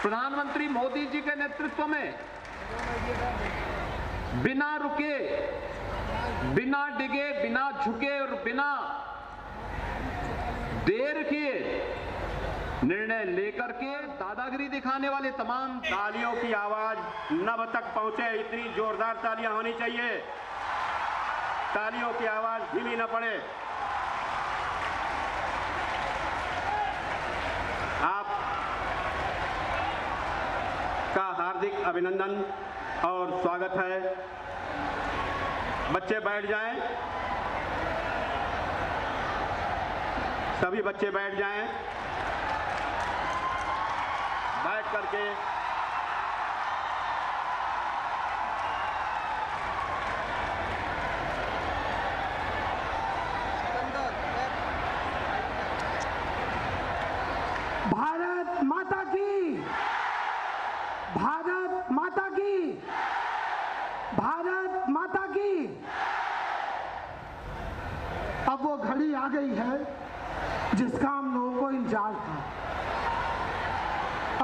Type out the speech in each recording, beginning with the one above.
प्रधानमंत्री मोदी जी के नेतृत्व में बिना रुके, बिना डिगे, बिना झुके और बिना देर किए निर्णय लेकर के दादागिरी दिखाने वाले तमाम तालियों की आवाज नभ तक पहुंचे, इतनी जोरदार तालियां होनी चाहिए। तालियों की आवाज धीमी न पड़े। आप का हार्दिक अभिनंदन और स्वागत है। बच्चे बैठ जाएं, सभी बच्चे बैठ जाएं। बैठ करके भारत माता की, भारत माता की, भारत माता की। अब वो घड़ी आ गई है जिसका हम लोगों को इंतजार था।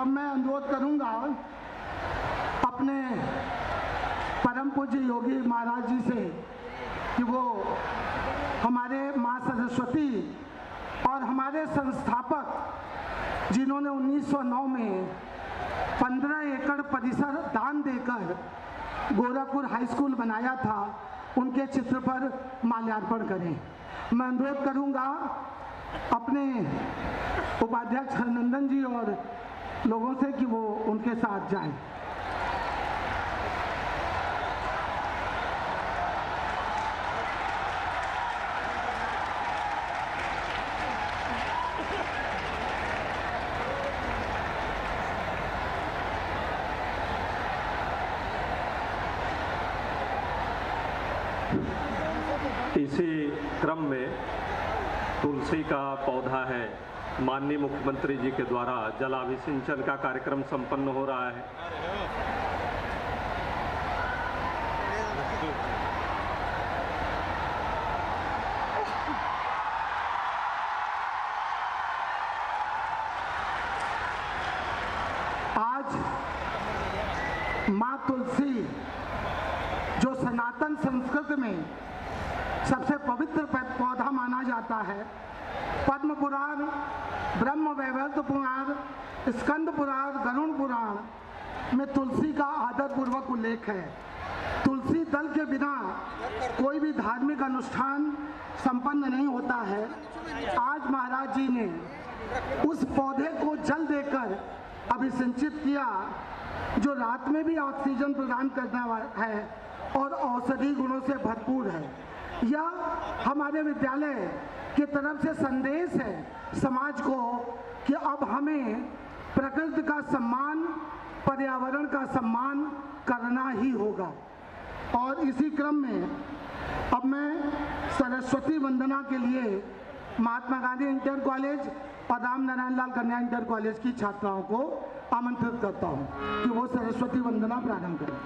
अब मैं अनुरोध करूंगा अपने परम पूज्य योगी महाराज जी से कि वो हमारे माँ सरस्वती और हमारे संस्थापक जिन्होंने 1909 में 15 एकड़ परिसर दान देकर गोरखपुर हाई स्कूल बनाया था, उनके चित्र पर माल्यार्पण करें। मैं अनुरोध करूंगा अपने उपाध्यक्ष हरनंदन जी और लोगों से कि वो उनके साथ जाएं। इसी क्रम में तुलसी का पौधा है, माननीय मुख्यमंत्री जी के द्वारा जलाभिषेचन का कार्यक्रम संपन्न हो रहा है। आज माँ तुलसी जो सनातन संस्कृत में सबसे पवित्र पौधा माना जाता है, पद्म पुराण, ब्रह्म वैवर्त पुराण, स्कंद पुराण, गरुड़ पुराण में तुलसी का आदर पूर्वक उल्लेख है। तुलसी दल के बिना कोई भी धार्मिक अनुष्ठान संपन्न नहीं होता है। आज महाराज जी ने उस पौधे को जल देकर अभिसिंचित किया जो रात में भी ऑक्सीजन प्रदान करने वाला है और औषधि गुणों से भरपूर है। यह हमारे विद्यालय की तरफ से संदेश है समाज को कि अब हमें प्रकृति का सम्मान, पर्यावरण का सम्मान करना ही होगा। और इसी क्रम में अब मैं सरस्वती वंदना के लिए महात्मा गांधी इंटर कॉलेज और राम नारायण लाल कन्या इंटर कॉलेज की छात्राओं को आमंत्रित करता हूं कि वो सरस्वती वंदना प्रारंभ करें।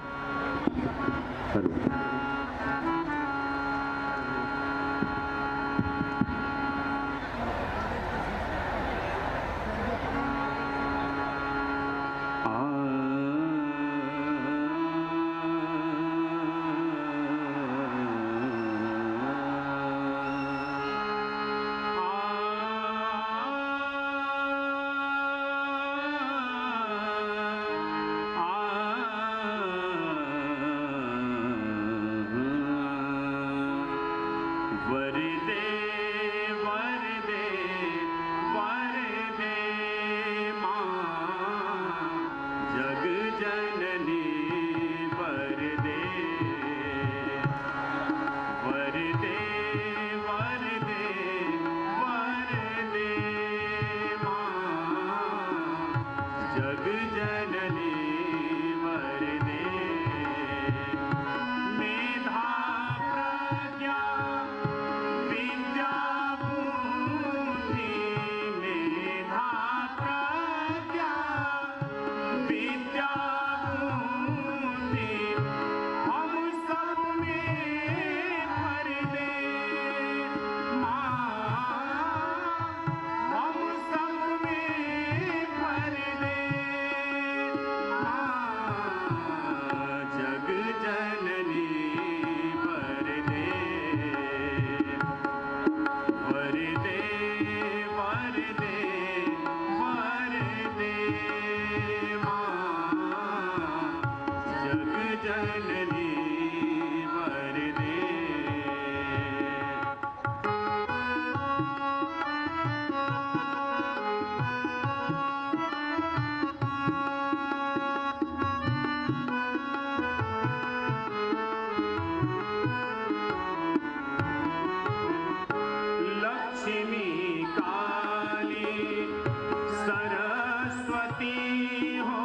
सरस्वती हो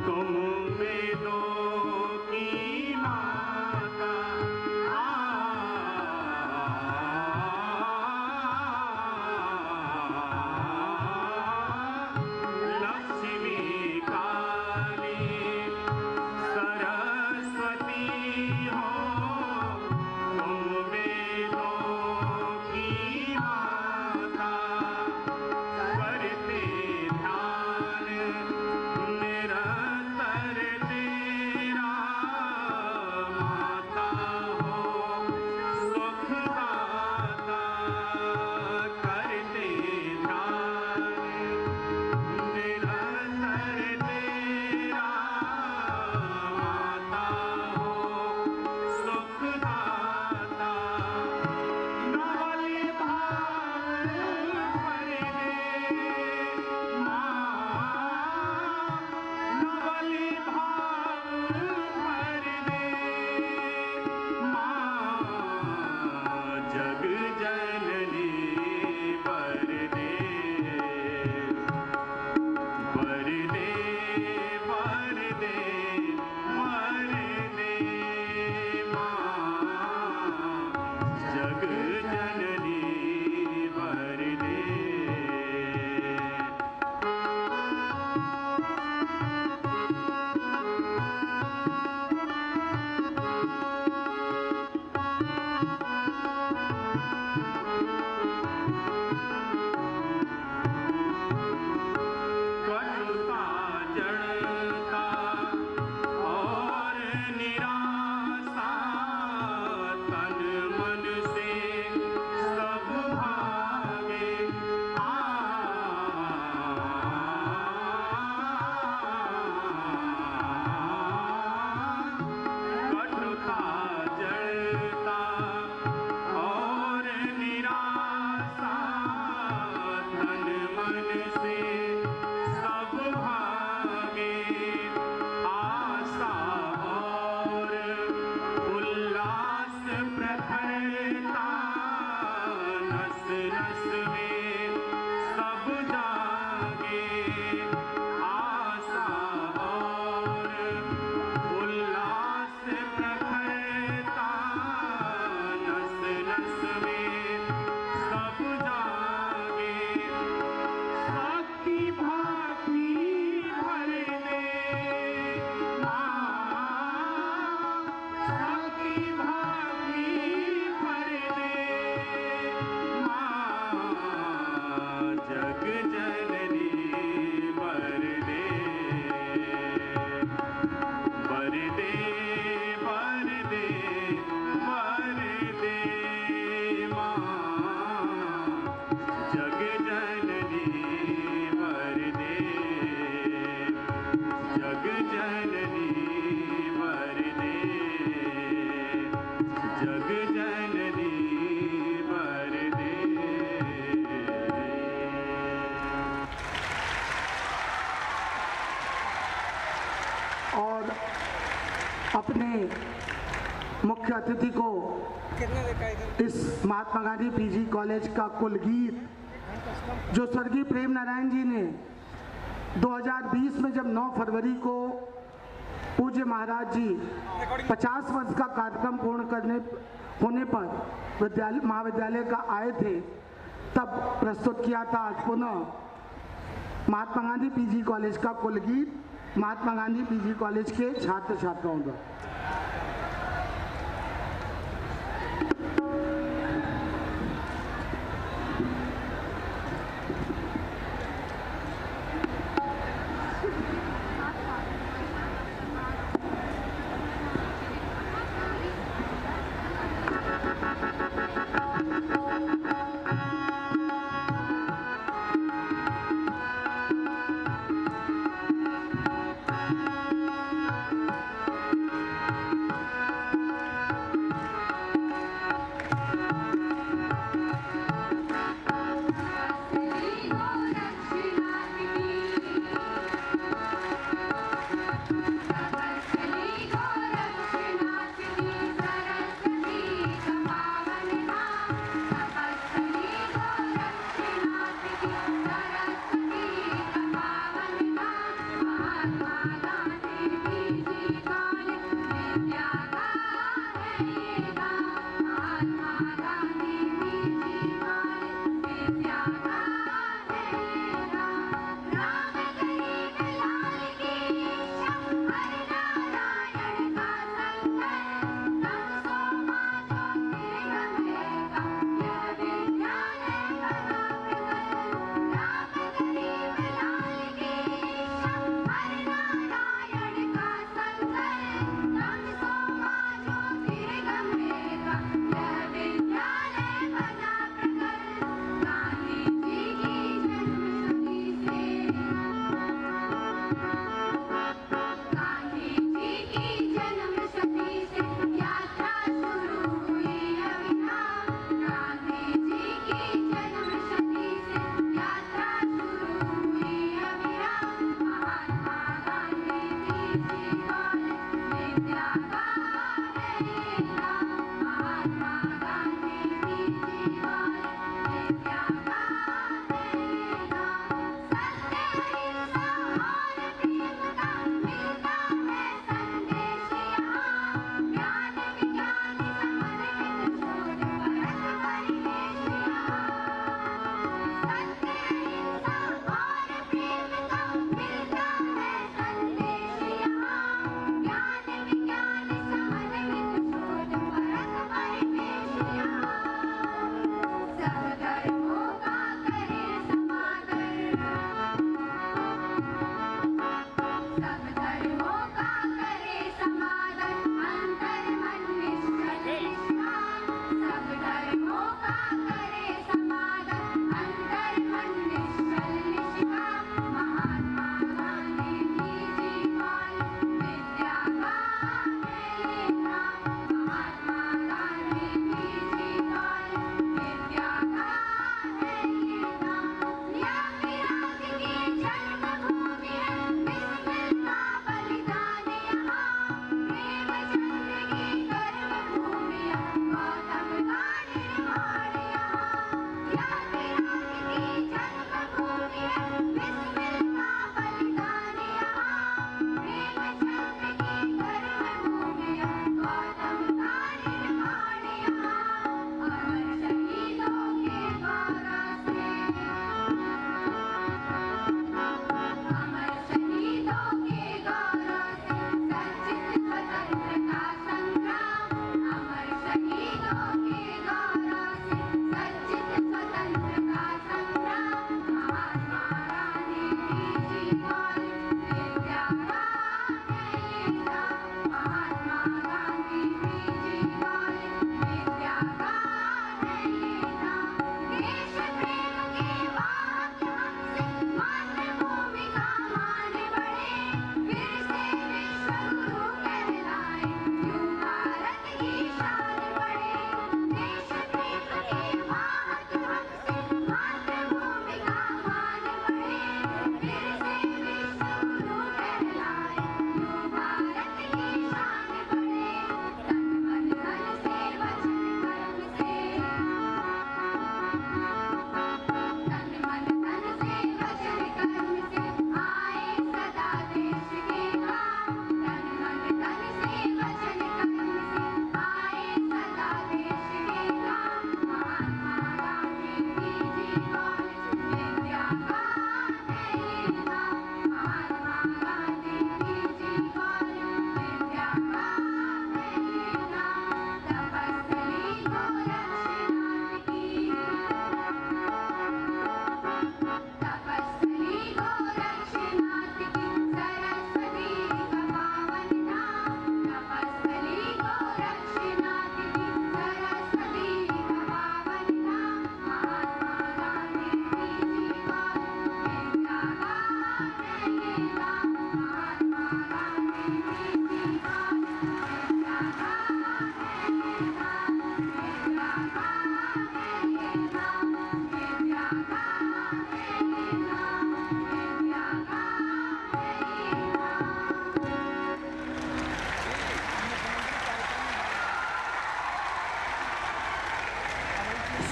तुम वेदों की माता। लक्ष्मी काली सरस्वती हो तुम वेदों की माता। करते ध्यान निरंतर तेरा माता हो सुखदाता। करते ध्यान निरंतर तेरा माता हो सुखदाता। नवल भाव भर दे माँ, नवल भाव भर दे माँ। जग जननी वर दे, वर दे, वर दे, वर दे माँ। जग जननी वर दे। कटुता जड़ता और निराशा तन मन से सब भागे। कटुता जड़ता और निराशा तन मन से सब भागे। आशा और उल्लास प्रखरता नस नस में सब जागे। आशा और उल्लास प्रखरता नस नस में सब जागे। साकी भाकी भर दे माँ, साकी भाकी भर दे माँ। जग जननी वर दे, वर दे, वर दे, वर दे माँ। जग जननी वर दे, जग जननी वर दे, जग जननी वर दे। और अपने मुख्य अतिथि को इस महात्मा गांधी पीजी कॉलेज का कुलगीत जो स्वर्गीय प्रेम नारायण जी ने 2020 में जब 9 फरवरी को पूज्य महाराज जी 50 वर्ष का कार्यक्रम पूर्ण होने पर महाविद्यालय का आए थे, तब प्रस्तुत किया था। आज पुनः महात्मा गांधी पीजी कॉलेज का कुलगीत महात्मा गांधी पीजी कॉलेज के छात्र छात्राओं द्वारा।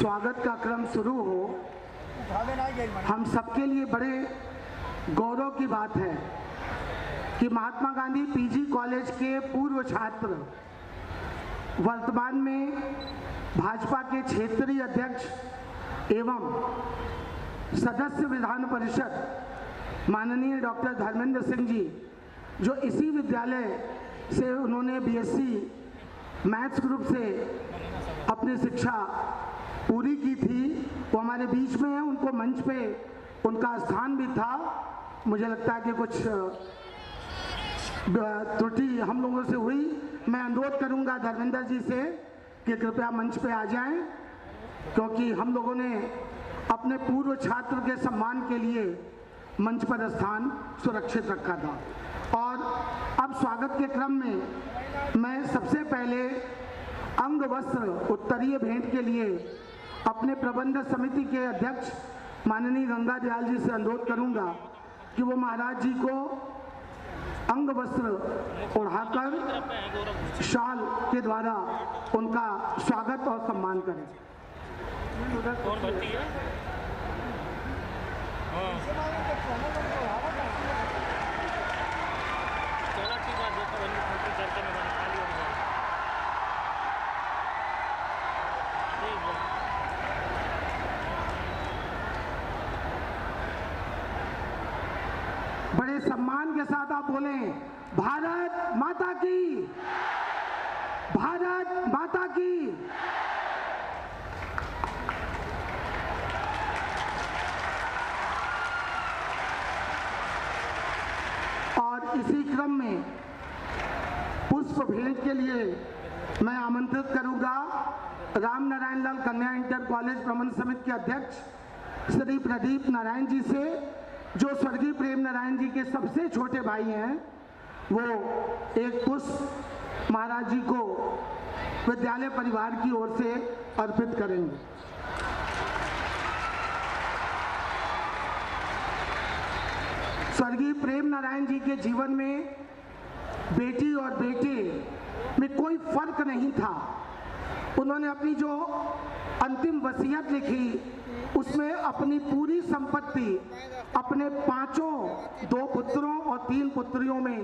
स्वागत का क्रम शुरू हो, हम सबके लिए बड़े गौरव की बात है कि महात्मा गांधी पीजी कॉलेज के पूर्व छात्र, वर्तमान में भाजपा के क्षेत्रीय अध्यक्ष एवं सदस्य विधान परिषद माननीय डॉक्टर धर्मेंद्र सिंह जी, जो इसी विद्यालय से उन्होंने बीएससी मैथ्स ग्रुप से अपनी शिक्षा पूरी की थी, वो हमारे बीच में है। उनको मंच पे उनका स्थान भी था। मुझे लगता है कि कुछ त्रुटि हम लोगों से हुई। मैं अनुरोध करूंगा धर्मेंद्र जी से कि कृपया मंच पे आ जाएं, क्योंकि हम लोगों ने अपने पूर्व छात्र के सम्मान के लिए मंच पर स्थान सुरक्षित रखा था। और अब स्वागत के क्रम में मैं सबसे पहले अंग वस्त्र उत्तरीय भेंट के लिए अपने प्रबंध समिति के अध्यक्ष माननीय गंगा दयाल जी से अनुरोध करूंगा कि वो महाराज जी को अंग वस्त्र ओढ़ाकर शाल के द्वारा उनका स्वागत और सम्मान करें। बड़े सम्मान के साथ आप बोलें, भारत माता की, भारत माता की। और इसी क्रम में पुष्प भेंट के लिए मैं आमंत्रित करूंगा राम नारायण लाल कन्या इंटर कॉलेज प्रबंध समिति के अध्यक्ष श्री प्रदीप नारायण जी से, जो स्वर्गीय प्रेम नारायण जी के सबसे छोटे भाई हैं। वो एक पुष्प महाराज जी को विद्यालय परिवार की ओर से अर्पित करेंगे। स्वर्गीय प्रेम नारायण जी के जीवन में बेटी और बेटे में कोई फर्क नहीं था। उन्होंने अपनी जो अंतिम वसीयत लिखी उसमें अपनी पूरी संपत्ति अपने 2 पुत्रों और 3 पुत्रियों में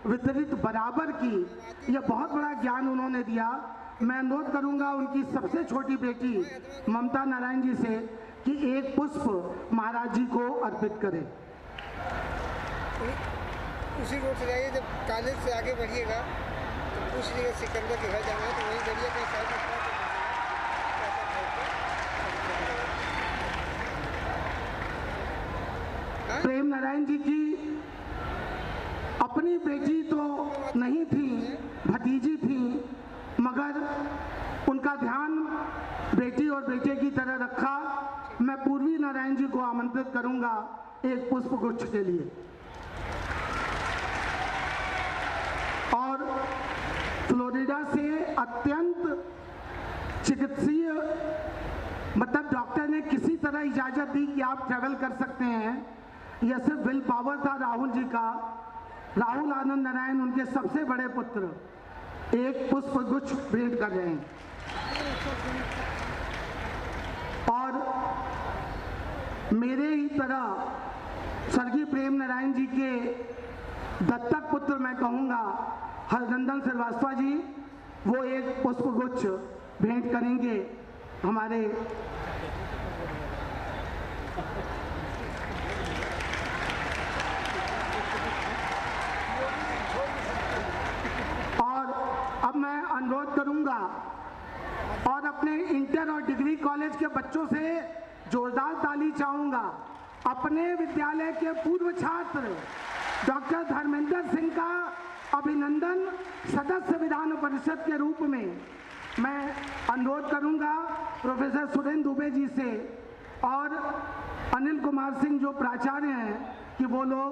वितरित बराबर की। यह बहुत बड़ा ज्ञान उन्होंने दिया। मैं अनुरोध करूंगा उनकी सबसे छोटी बेटी ममता नारायण जी से कि एक पुष्प महाराज जी को अर्पित करें। उसी रोड से जाइए, जब कॉलेज से आगे बढ़िएगा तो पूछ लीजिएगा सिकंदर के घर जाना है, तो वहीं बढ़िया कहीं साइड में प्रेम नारायण जी की अपनी बेटी तो नहीं थी, भतीजी थी, मगर उनका ध्यान बेटी और बेटे की तरह रखा। मैं पूर्वी नारायण जी को आमंत्रित करूंगा एक पुष्प गुच्छ के लिए। और फ्लोरिडा से अत्यंत चिकित्सीय मतलब डॉक्टर ने किसी तरह इजाजत दी कि आप ट्रैवल कर सकते हैं। यह सिर्फ विल पावर था राहुल जी का। राहुल आनंद नारायण उनके सबसे बड़े पुत्र एक पुष्प गुच्छ भेंट कर रहे हैं। और मेरे ही तरह स्वर्गीय प्रेम नारायण जी के दत्तक पुत्र मैं कहूँगा हरनंदन श्रीवास्तव जी, वो एक पुष्प गुच्छ भेंट करेंगे हमारे अब मैं अनुरोध करूंगा और अपने इंटर और डिग्री कॉलेज के बच्चों से जोरदार ताली चाहूंगा। अपने विद्यालय के पूर्व छात्र डॉक्टर धर्मेंद्र सिंह का अभिनंदन सदस्य विधान परिषद के रूप में मैं अनुरोध करूंगा प्रोफेसर सुरेंद्र दुबे जी से और अनिल कुमार सिंह जो प्राचार्य हैं कि वो लोग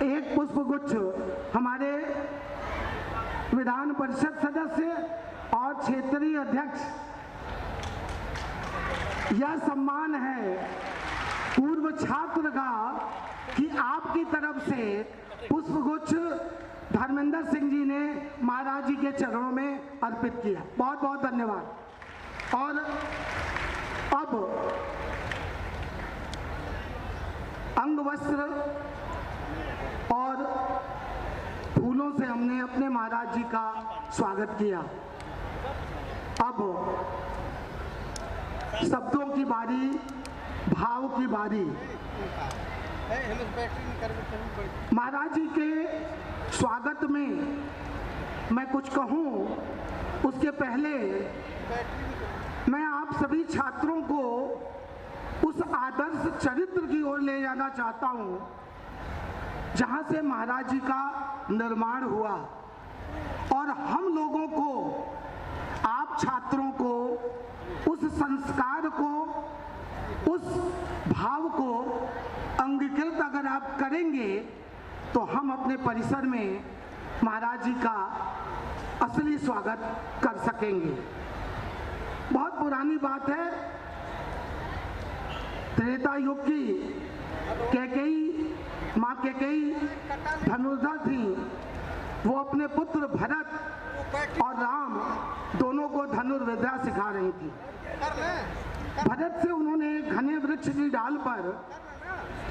एक पुष्प गुच्छ हमारे विधान परिषद सदस्य और क्षेत्रीय अध्यक्ष। यह सम्मान है पूर्व छात्र का कि आपकी तरफ से पुष्पगुच्छ धर्मेंद्र सिंह जी ने महाराज जी के चरणों में अर्पित किया। बहुत बहुत धन्यवाद। और अब अंग वस्त्र और फूलों से हमने अपने महाराज जी का स्वागत किया। अब शब्दों की बारी, भाव की बारी। महाराज जी के स्वागत में मैं कुछ कहूं उसके पहले मैं आप सभी छात्रों को उस आदर्श चरित्र की ओर ले जाना चाहता हूं जहां से महाराज जी का निर्माण हुआ और हम लोगों को, आप छात्रों को उस संस्कार को, उस भाव को अंगीकृत अगर आप करेंगे तो हम अपने परिसर में महाराज जी का असली स्वागत कर सकेंगे। बहुत पुरानी बात है, त्रेता युग की कैकेयी, माँ कैकेयी धनुर्धर थी। वो अपने पुत्र भरत और राम दोनों को धनुर्विद्या सिखा रही थी। भरत से उन्होंने घने वृक्ष की डाल पर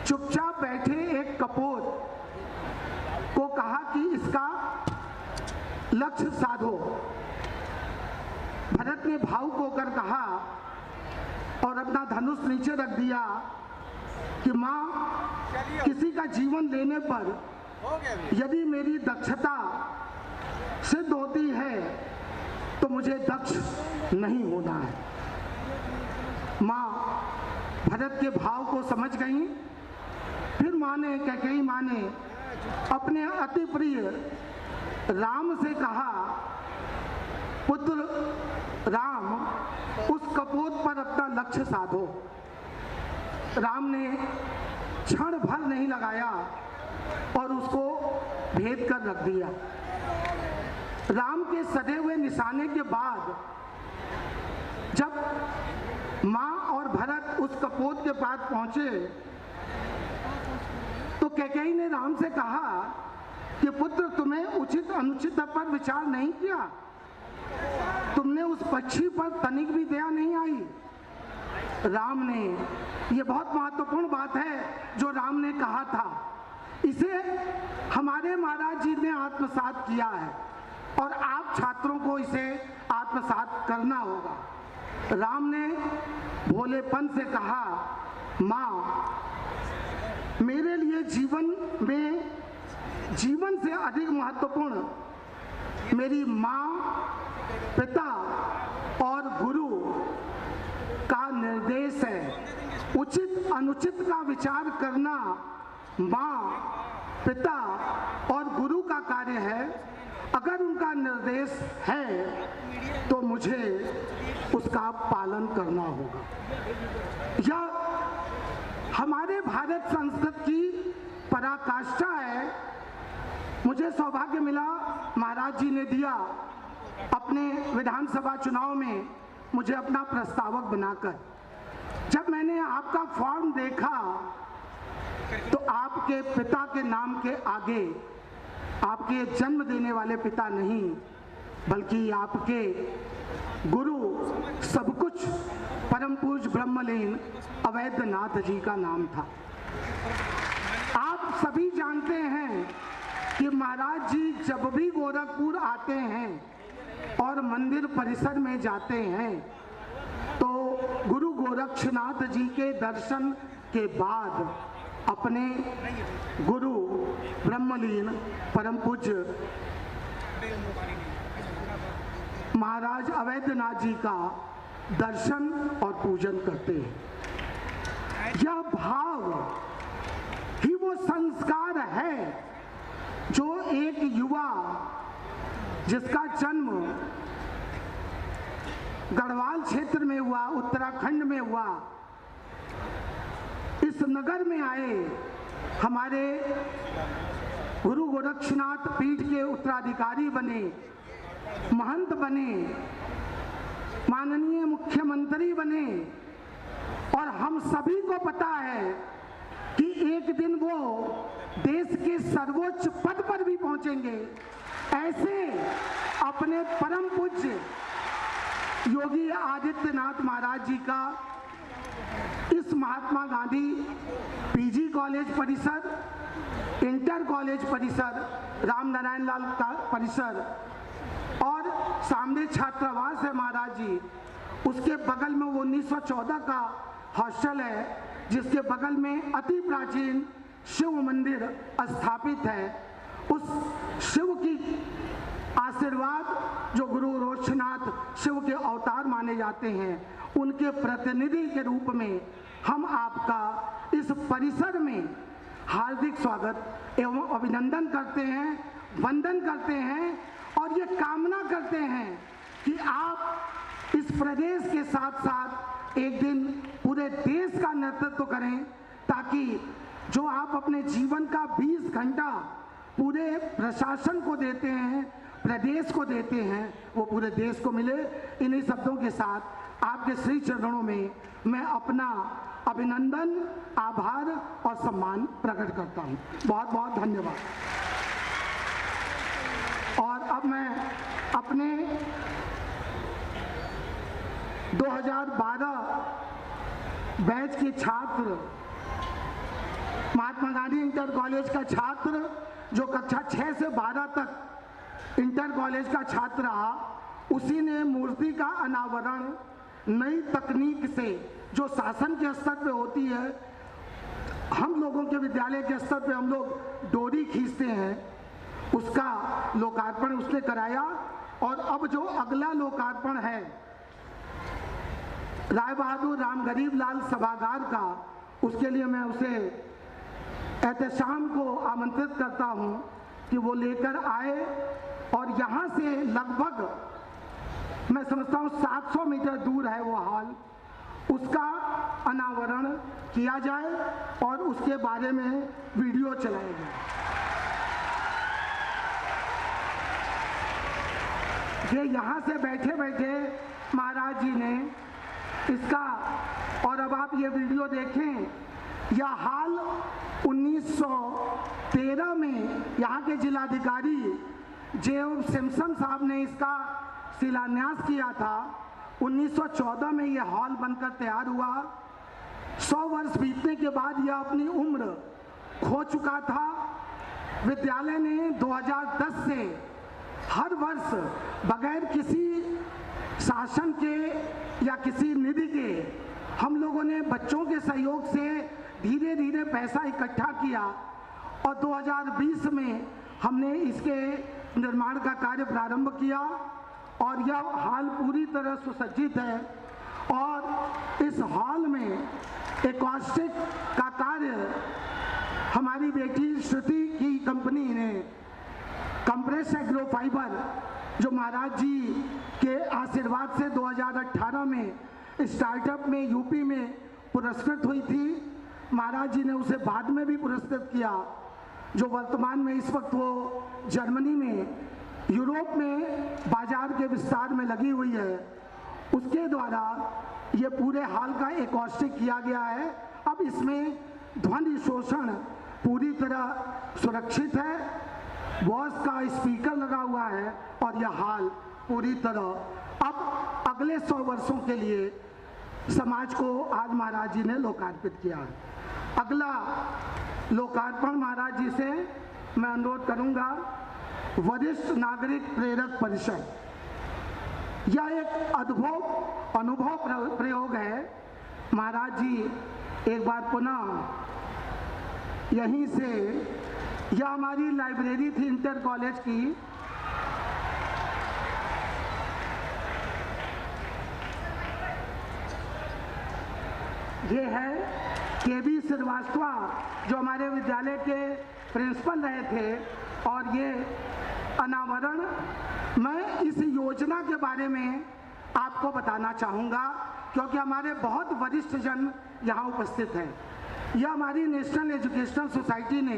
चुपचाप बैठे एक कपोत को कहा कि इसका लक्ष्य साधो। भरत ने भावुक होकर कहा और अपना धनुष नीचे रख दिया कि माँ, किसी का जीवन लेने पर यदि मेरी दक्षता सिद्ध होती है तो मुझे दक्ष नहीं होना है। माँ भरत के भाव को समझ गई। फिर माँ ने, कैकेयी माँ ने अपने अति प्रिय राम से कहा, पुत्र राम, उस कपोत पर अपना लक्ष्य साधो। राम ने क्षण भर नहीं लगाया और उसको भेद कर रख दिया। राम के सधे हुए निशाने के बाद जब माँ और भरत उस कपोत के पास पहुंचे तो कैकेयी ने राम से कहा कि पुत्र, तुम्हें उचित अनुचित पर विचार नहीं किया? तुमने उस पक्षी पर तनिक भी दया नहीं आई? राम ने, ये बहुत महत्वपूर्ण बात है जो राम ने कहा था, इसे हमारे महाराज जी ने आत्मसात किया है और आप छात्रों को इसे आत्मसात करना होगा। राम ने भोलेपन से कहा, माँ, मेरे लिए जीवन से अधिक महत्वपूर्ण मेरी माँ, पिता और गुरु का निर्देश है। उचित अनुचित का विचार करना माँ, पिता और गुरु का कार्य है। अगर उनका निर्देश है तो मुझे उसका पालन करना होगा। यह हमारे भारत संस्कृति की पराकाष्ठा है। मुझे सौभाग्य मिला, महाराज जी ने दिया अपने विधानसभा चुनाव में मुझे अपना प्रस्तावक बनाकर। जब मैंने आपका फॉर्म देखा तो आपके पिता के नाम के आगे आपके जन्म देने वाले पिता नहीं बल्कि आपके गुरु सब कुछ परम पूज्य ब्रह्मलीन अवैधनाथ जी का नाम था। आप सभी जानते हैं कि महाराज जी जब भी गोरखपुर आते हैं और मंदिर परिसर में जाते हैं तो गुरु गोरक्षनाथ जी के दर्शन के बाद अपने गुरु ब्रह्मलीन परम पूज्य महाराज अवैधनाथ जी का दर्शन और पूजन करते हैं। यह भाव ही वो संस्कार है जो एक युवा जिसका जन्म गढ़वाल क्षेत्र में हुआ, उत्तराखंड में हुआ, इस नगर में आए, हमारे गुरु गोरक्षनाथ पीठ के उत्तराधिकारी बने, महंत बने, माननीय मुख्यमंत्री बने और हम सभी को पता है कि एक दिन वो देश के सर्वोच्च पद पर भी पहुंचेंगे। ऐसे अपने परम पूज्य योगी आदित्यनाथ महाराज जी का इस महात्मा गांधी पीजी कॉलेज परिसर, इंटर कॉलेज परिसर, राम नारायण लाल का परिसर और सामने छात्रावास है महाराज जी, उसके बगल में वो 1914 का हॉस्टल है, जिसके बगल में अति प्राचीन शिव मंदिर स्थापित है। उस शिव की आशीर्वाद जो गुरु रोशनाथ शिव के अवतार माने जाते हैं, उनके प्रतिनिधि के रूप में हम आपका इस परिसर में हार्दिक स्वागत एवं अभिनंदन करते हैं, वंदन करते हैं और ये कामना करते हैं कि आप इस प्रदेश के साथ साथ एक दिन पूरे देश का नेतृत्व करें, ताकि जो आप अपने जीवन का 20 घंटा पूरे प्रशासन को देते हैं, प्रदेश को देते हैं, वो पूरे देश को मिले। इन्हीं शब्दों के साथ आपके श्री चरणों में मैं अपना अभिनंदन, आभार और सम्मान प्रकट करता हूँ। बहुत बहुत धन्यवाद। और अब मैं अपने 2012 बैच के छात्र, महात्मा गांधी इंटर कॉलेज का छात्र, जो कक्षा 6 से 12 तक इंटर कॉलेज का छात्र रहा, उसी ने मूर्ति का अनावरण नई तकनीक से, जो शासन के स्तर पे होती है, हम लोगों के विद्यालय के स्तर पे हम लोग डोरी खींचते हैं, उसका लोकार्पण उसने कराया। और अब जो अगला लोकार्पण है राय बहादुर राम गरीब लाल सभागार का, उसके लिए मैं उसे एहतशाम को आमंत्रित करता हूं कि वो लेकर आए और यहाँ से लगभग मैं समझता हूँ 700 मीटर दूर है वो हॉल, उसका अनावरण किया जाए और उसके बारे में वीडियो चलाया जाए। ये यहाँ से बैठे बैठे महाराज जी ने इसका, और अब आप ये वीडियो देखें, यह हाल 1913 में यहाँ के जिलाधिकारी जे सिम्पसन साहब ने इसका शिलान्यास किया था। 1914 में यह हॉल बनकर तैयार हुआ। 100 वर्ष बीतने के बाद यह अपनी उम्र खो चुका था। विद्यालय ने 2010 से हर वर्ष बगैर किसी शासन के या किसी निधि के हम लोगों ने बच्चों के सहयोग से धीरे धीरे पैसा इकट्ठा किया और 2020 में हमने इसके निर्माण का कार्य प्रारंभ किया और यह हॉल पूरी तरह सुसज्जित है। और इस हॉल में एकॉस्टिक का कार्य हमारी बेटी श्रुति की कंपनी ने, कंप्रेस एग्रो फाइबर, जो महाराज जी के आशीर्वाद से 2018 में स्टार्टअप में यूपी में पुरस्कृत हुई थी, महाराज जी ने उसे बाद में भी पुरस्कृत किया, जो वर्तमान में इस वक्त वो जर्मनी में, यूरोप में बाजार के विस्तार में लगी हुई है। उसके द्वारा ये पूरे हॉल का एकॉस्टिक किया गया है। अब इसमें ध्वनि शोषण पूरी तरह सुरक्षित है, बॉस का स्पीकर लगा हुआ है और यह हॉल पूरी तरह अब अगले 100 वर्षों के लिए समाज को आज महाराज जी ने लोकार्पित किया है। अगला लोकार्पण महाराज जी से मैं अनुरोध करूंगा, वरिष्ठ नागरिक प्रेरक परिषद। यह एक अनुभव प्रयोग है। महाराज जी एक बार पुनः यहीं से, यह हमारी लाइब्रेरी थी इंटर कॉलेज की, ये है केबी श्रीवास्तव जो हमारे विद्यालय के प्रिंसिपल रहे थे। और ये अनावरण, मैं इस योजना के बारे में आपको बताना चाहूँगा क्योंकि हमारे बहुत वरिष्ठ जन यहाँ उपस्थित हैं। यह हमारी नेशनल एजुकेशनल सोसाइटी ने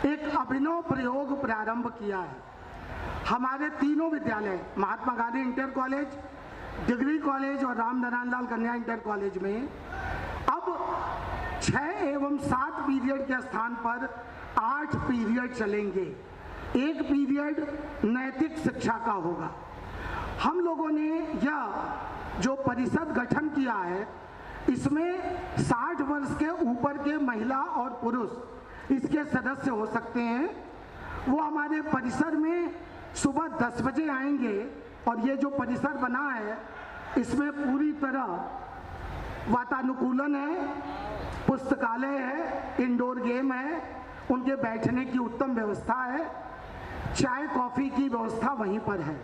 एक अभिनव प्रयोग प्रारंभ किया है। हमारे तीनों विद्यालय, Mahatma Gandhi inter college, degree college और राम नारायण लाल कन्या इंटर कॉलेज में अब 6 एवं 7 पीरियड के स्थान पर 8 पीरियड चलेंगे। एक पीरियड नैतिक शिक्षा का होगा। हम लोगों ने यह जो परिषद गठन किया है, इसमें 60 वर्ष के ऊपर के महिला और पुरुष इसके सदस्य हो सकते हैं। वो हमारे परिसर में सुबह 10 बजे आएंगे और ये जो परिसर बना है इसमें पूरी तरह वातानुकूलन है, पुस्तकालय है, इंडोर गेम है, उनके बैठने की उत्तम व्यवस्था है, चाय कॉफ़ी की व्यवस्था वहीं पर है।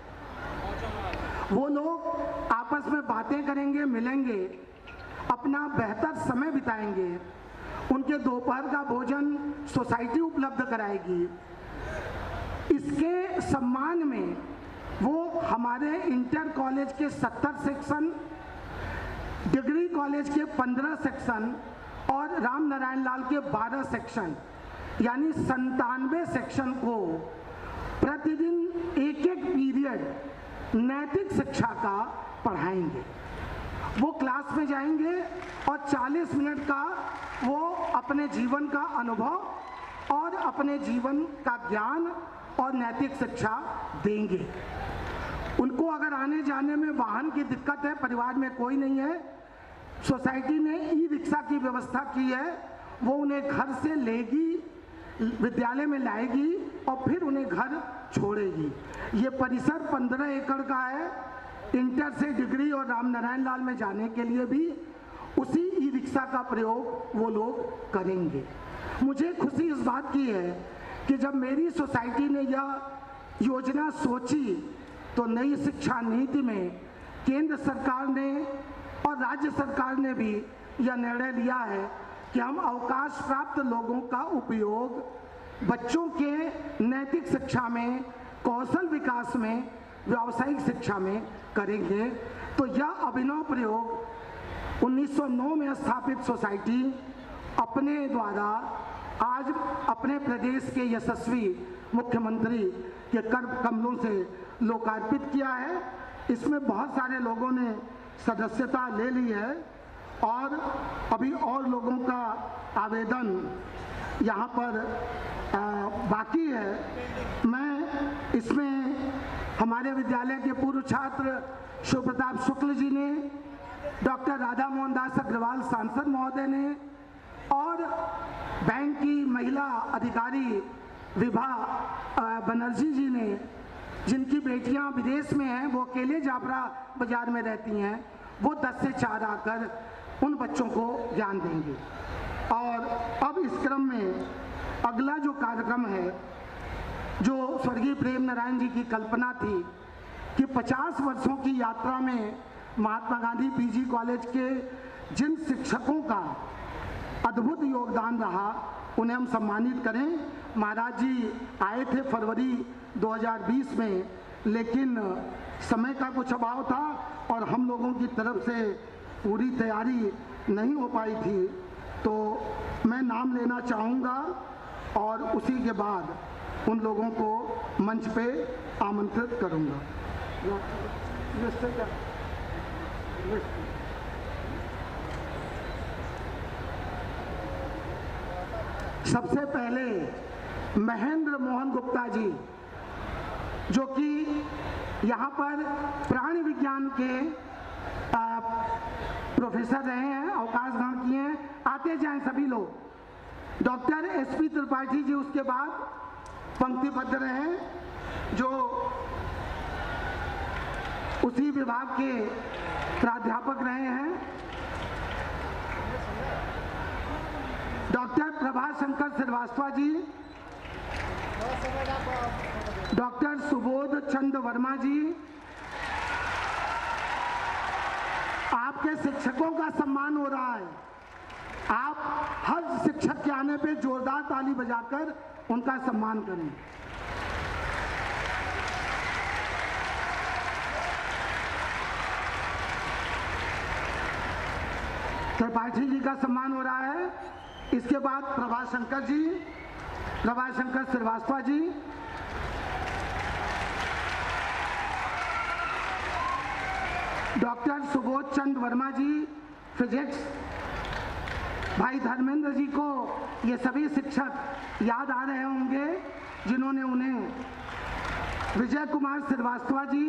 वो लोग आपस में बातें करेंगे, मिलेंगे, अपना बेहतर समय बिताएंगे। उनके दोपहर का भोजन सोसाइटी उपलब्ध कराएगी। इसके सम्मान में वो हमारे इंटर कॉलेज के 70 सेक्शन, डिग्री कॉलेज के 15 सेक्शन और राम नारायण लाल के 12 सेक्शन यानी 97 सेक्शन को प्रतिदिन एक एक पीरियड नैतिक शिक्षा का पढ़ाएंगे। वो क्लास में जाएंगे और 40 मिनट का वो अपने जीवन का अनुभव और अपने जीवन का ज्ञान और नैतिक शिक्षा देंगे। उनको अगर आने जाने में वाहन की दिक्कत है, परिवार में कोई नहीं है, सोसाइटी ने ई रिक्शा की व्यवस्था की है, वो उन्हें घर से लेगी, विद्यालय में लाएगी और फिर उन्हें घर छोड़ेगी। ये परिसर 15 एकड़ का है। इंटर से डिग्री और राम नारायण लाल में जाने के लिए भी उसी ई रिक्शा का प्रयोग वो लोग करेंगे। मुझे खुशी इस बात की है कि जब मेरी सोसाइटी ने यह योजना सोची तो नई शिक्षा नीति में केंद्र सरकार ने और राज्य सरकार ने भी यह निर्णय लिया है कि हम अवकाश प्राप्त लोगों का उपयोग बच्चों के नैतिक शिक्षा में, कौशल विकास में, व्यावसायिक शिक्षा में करेंगे। तो यह अभिनव प्रयोग 1909 में स्थापित सोसाइटी अपने द्वारा आज अपने प्रदेश के यशस्वी मुख्यमंत्री के कर कमलों से लोकार्पित किया है। इसमें बहुत सारे लोगों ने सदस्यता ले ली है और अभी और लोगों का आवेदन यहाँ पर बाकी है। मैं इसमें हमारे विद्यालय के पूर्व छात्र शिव प्रताप शुक्ल जी ने, डॉक्टर राधा मोहन दास अग्रवाल सांसद महोदय ने और बैंक की महिला अधिकारी विभा बनर्जी जी ने, जिनकी बेटियां विदेश में हैं, वो अकेले जाफरा बाजार में रहती हैं, वो 10 से 4 आकर उन बच्चों को ज्ञान देंगे। और अब इस क्रम में अगला जो कार्यक्रम है, जो स्वर्गीय प्रेम नारायण जी की कल्पना थी कि 50 वर्षों की यात्रा में महात्मा गांधी पीजी कॉलेज के जिन शिक्षकों का अद्भुत योगदान रहा उन्हें हम सम्मानित करें। महाराज जी आए थे फरवरी 2020 में, लेकिन समय का कुछ अभाव था और हम लोगों की तरफ से पूरी तैयारी नहीं हो पाई थी। तो मैं नाम लेना चाहूँगा और उसी के बाद उन लोगों को मंच पे आमंत्रित करूँगा। सबसे पहले महेंद्र मोहन गुप्ता जी, जो कि यहाँ पर प्राणी विज्ञान के प्रोफेसर रहे हैं, अवकाश ग्रहण किए हैं, आते जाएं सभी लोग। डॉक्टर एसपी त्रिपाठी जी उसके बाद पंक्तिबद्ध रहे, जो उसी विभाग के प्राध्यापक रहे हैं। डॉक्टर प्रभाशंकर श्रीवास्तव जी, डॉक्टर सुबोध चंद वर्मा जी, आपके शिक्षकों का सम्मान हो रहा है। आप हर शिक्षक के आने पे जोरदार ताली बजाकर उनका सम्मान करें। त्रिपाठी जी का सम्मान हो रहा है। इसके बाद प्रभाशंकर जी, प्रभाशंकर श्रीवास्तव जी, डॉक्टर सुबोध चंद वर्मा जी फिजिक्स, भाई धर्मेंद्र जी को ये सभी शिक्षक याद आ रहे होंगे जिन्होंने उन्हें, Vijay Kumar Srivastava ji,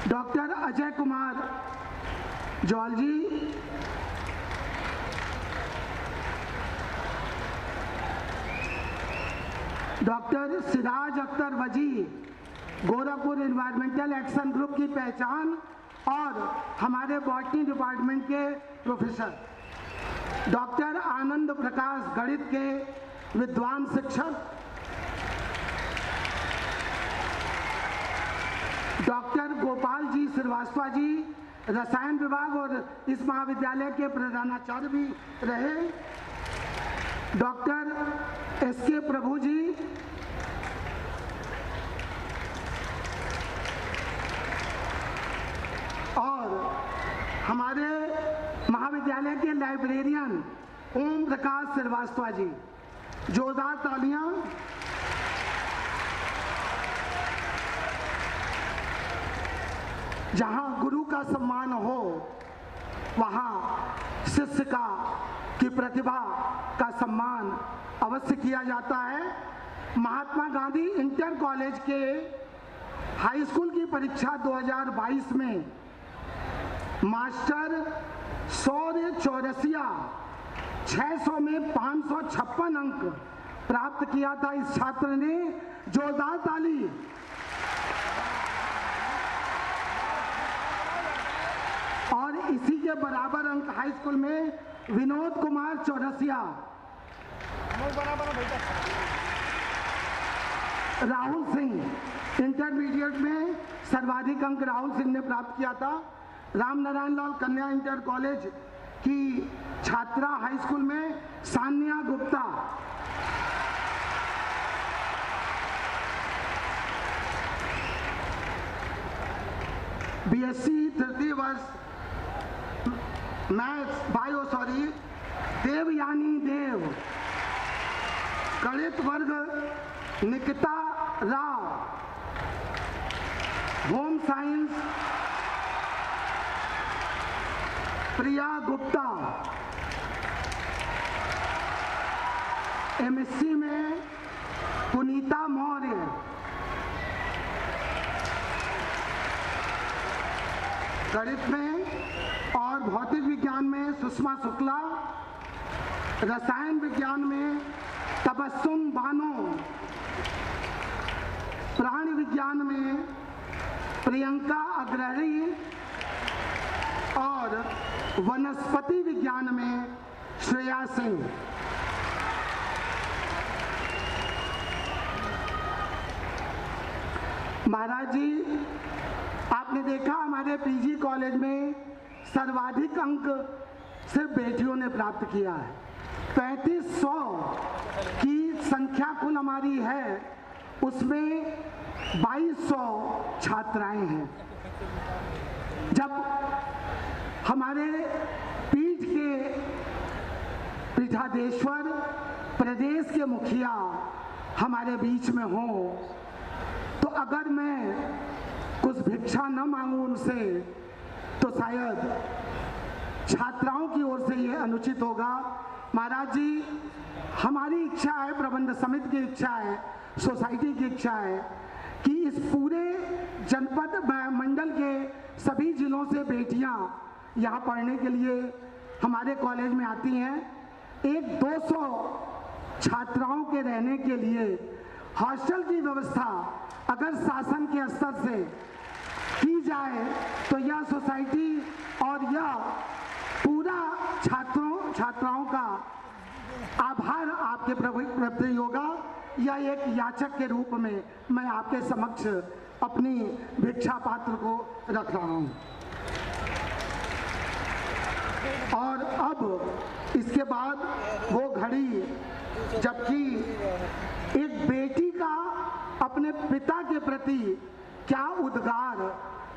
doctor Ajay Kumar Jorji, doctor Siraj Akhtar Wazi, Gorakhpur environmental action group की पहचान और हमारे बॉटनी डिपार्टमेंट के प्रोफेसर, डॉक्टर आनंद प्रकाश, गणित के विद्वान शिक्षक, डॉक्टर गोपाल जी श्रीवास्तव जी, रसायन विभाग और इस महाविद्यालय के प्रधानाचार्य भी रहे, डॉक्टर एस.के. प्रभु जी, और हमारे महाविद्यालय के लाइब्रेरियन ओम प्रकाश श्रीवास्तव जी। जोरदार तालियां। जहां गुरु का सम्मान हो वहां शिष्य की प्रतिभा का सम्मान अवश्य किया जाता है। महात्मा गांधी इंटर कॉलेज के हाई स्कूल की परीक्षा 2022 में मास्टर शौर्य चौरसिया 600 में 556 अंक प्राप्त किया था। इस छात्र ने जोरदार ताली। और इसी के बराबर अंक हाई स्कूल में विनोद कुमार चौरसिया, राहुल सिंह इंटरमीडिएट में सर्वाधिक अंक राहुल सिंह ने प्राप्त किया था। राम नारायण लाल कन्या इंटर कॉलेज की छात्रा हाई स्कूल में सान्या गुप्ता, बीएससी तृतीय वर्ष मैथ्स देवयानी देव, गणित वर्ग निकिता राव, होम साइंस प्रिया गुप्ता, एमएससी में पुनीता मौर्य, गणित में और भौतिक विज्ञान में सुषमा शुक्ला, रसायन विज्ञान में तबस्सुम बानो, प्राणी विज्ञान में प्रियंका अग्रहरी और वनस्पति विज्ञान में श्रेया सिंह। महाराज जी, आपने देखा हमारे पीजी कॉलेज में सर्वाधिक अंक सिर्फ बेटियों ने प्राप्त किया है। 3500 की संख्या कुल हमारी है, उसमें 2200 छात्राएं हैं। जब हमारे पीठ के पीठाधीश्वर प्रदेश के मुखिया हमारे बीच में हो, तो अगर मैं कुछ भिक्षा न मांगूं उनसे तो शायद छात्राओं की ओर से यह अनुचित होगा। महाराज जी, हमारी इच्छा है, प्रबंध समिति की इच्छा है, सोसाइटी की इच्छा है कि इस पूरे जनपद मंडल के सभी जिलों से बेटियां यहाँ पढ़ने के लिए हमारे कॉलेज में आती हैं। एक 200 छात्राओं के रहने के लिए हॉस्टल की व्यवस्था अगर शासन के स्तर से की जाए तो यह सोसाइटी और यह पूरा छात्राओं का आभार आपके प्रति होगा। यह एक याचक के रूप में मैं आपके समक्ष अपनी भिक्षा पात्र को रख रहा हूं। और अब इसके बाद वो घड़ी जबकि एक बेटी का अपने पिता के प्रति क्या उद्गार,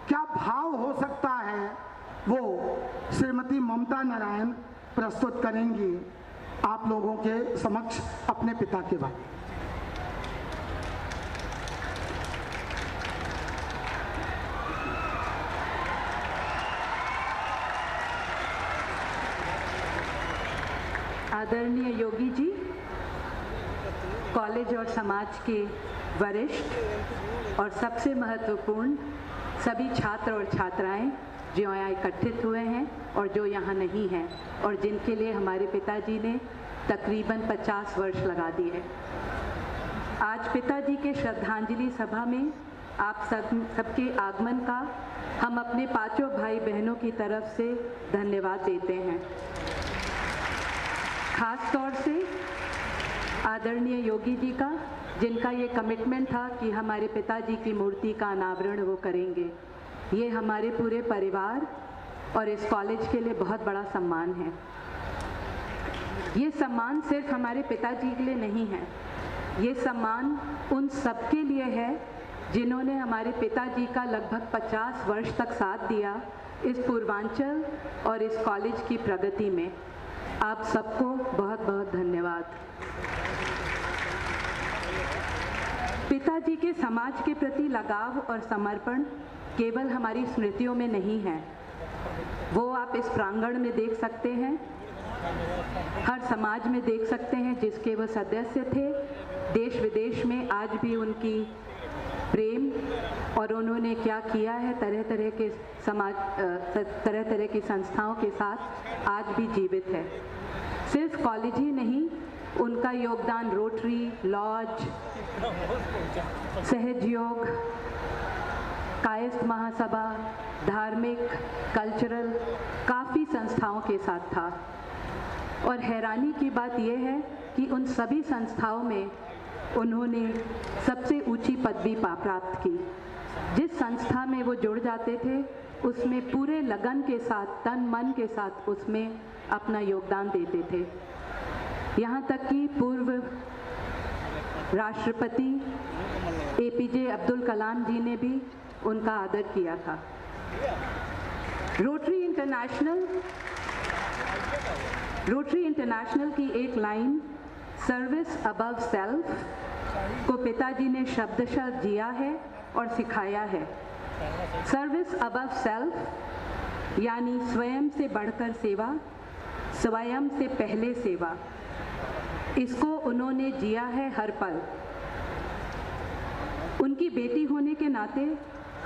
क्या भाव हो सकता है, वो श्रीमती ममता नारायण प्रस्तुत करेंगी आप लोगों के समक्ष अपने पिता के बारे। आदरणीय योगी जी, कॉलेज और समाज के वरिष्ठ और सबसे महत्वपूर्ण सभी छात्र और छात्राएं जो यहाँ इकट्ठित हुए हैं और जो यहाँ नहीं हैं और जिनके लिए हमारे पिताजी ने तकरीबन 50 वर्ष लगा दिए। आज पिताजी के श्रद्धांजलि सभा में आप सबके आगमन का हम अपने पांचों भाई बहनों की तरफ से धन्यवाद देते हैं। खास तौर से आदरणीय योगी जी का, जिनका ये कमिटमेंट था कि हमारे पिताजी की मूर्ति का अनावरण वो करेंगे। ये हमारे पूरे परिवार और इस कॉलेज के लिए बहुत बड़ा सम्मान है। ये सम्मान सिर्फ हमारे पिताजी के लिए नहीं है, ये सम्मान उन सबके लिए है जिन्होंने हमारे पिताजी का लगभग 50 वर्ष तक साथ दिया इस पूर्वांचल और इस कॉलेज की प्रगति में। आप सबको बहुत बहुत धन्यवाद। पिताजी के समाज के प्रति लगाव और समर्पण केवल हमारी स्मृतियों में नहीं है, वो आप इस प्रांगण में देख सकते हैं, हर समाज में देख सकते हैं जिसके वो सदस्य थे। देश विदेश में आज भी उनकी प्रेम और उन्होंने क्या किया है तरह तरह के समाज तरह तरह की संस्थाओं के साथ आज भी जीवित है। सिर्फ कॉलेज ही नहीं, उनका योगदान रोटरी, लॉज, सहयोग, कायस्थ महासभा, धार्मिक, कल्चरल काफ़ी संस्थाओं के साथ था। और हैरानी की बात यह है कि उन सभी संस्थाओं में उन्होंने सबसे ऊंची पदवी प्राप्त की। जिस संस्था में वो जुड़ जाते थे उसमें पूरे लगन के साथ, तन मन के साथ उसमें अपना योगदान देते थे। यहाँ तक कि पूर्व राष्ट्रपति APJ अब्दुल कलाम जी ने भी उनका आदर किया था। रोटरी इंटरनेशनल की एक लाइन सर्विस अबव सेल्फ को पिताजी ने शब्दशः जिया है और सिखाया है। सर्विस अबव सेल्फ यानी स्वयं से बढ़कर सेवा, स्वयं से पहले सेवा, इसको उन्होंने जिया है हर पल। उनकी बेटी होने के नाते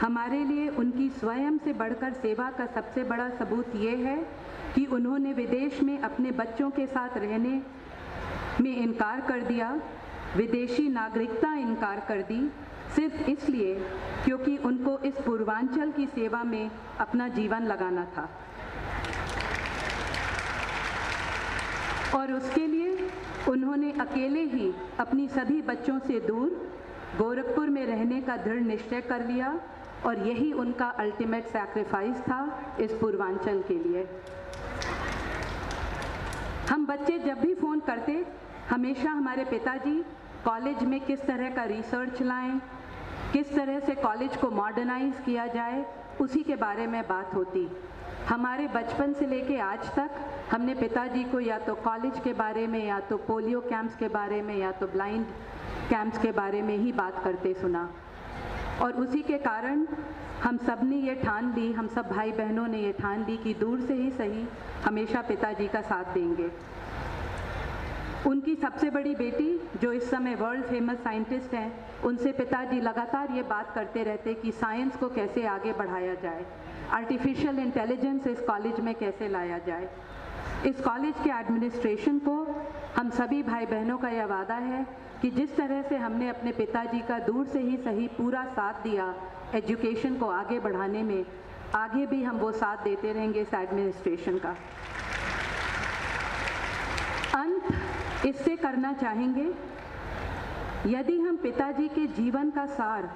हमारे लिए उनकी स्वयं से बढ़कर सेवा का सबसे बड़ा सबूत ये है कि उन्होंने विदेश में अपने बच्चों के साथ रहने में इनकार कर दिया, विदेशी नागरिकता इनकार कर दी, सिर्फ इसलिए क्योंकि उनको इस पूर्वांचल की सेवा में अपना जीवन लगाना था। और उसके लिए उन्होंने अकेले ही अपनी सभी बच्चों से दूर गोरखपुर में रहने का दृढ़ निश्चय कर लिया और यही उनका अल्टीमेट सैक्रिफाइस था इस पूर्वांचल के लिए। हम बच्चे जब भी फ़ोन करते, हमेशा हमारे पिताजी कॉलेज में किस तरह का रिसर्च लाएं, किस तरह से कॉलेज को मॉडर्नाइज किया जाए, उसी के बारे में बात होती। हमारे बचपन से लेके आज तक हमने पिताजी को या तो कॉलेज के बारे में, या तो पोलियो कैंप्स के बारे में, या तो ब्लाइंड कैंप्स के बारे में ही बात करते सुना। और उसी के कारण हम सब ने ये ठान ली, हम सब भाई बहनों ने ये ठान ली कि दूर से ही सही हमेशा पिताजी का साथ देंगे। उनकी सबसे बड़ी बेटी जो इस समय वर्ल्ड फेमस साइंटिस्ट हैं, उनसे पिताजी लगातार ये बात करते रहते कि साइंस को कैसे आगे बढ़ाया जाए, आर्टिफिशियल इंटेलिजेंस इस कॉलेज में कैसे लाया जाए। इस कॉलेज के एडमिनिस्ट्रेशन को हम सभी भाई बहनों का यह वादा है कि जिस तरह से हमने अपने पिताजी का दूर से ही सही पूरा साथ दिया एजुकेशन को आगे बढ़ाने में, आगे भी हम वो साथ देते रहेंगे इस एडमिनिस्ट्रेशन का। अंत इससे करना चाहेंगे, यदि हम पिताजी के जीवन का सार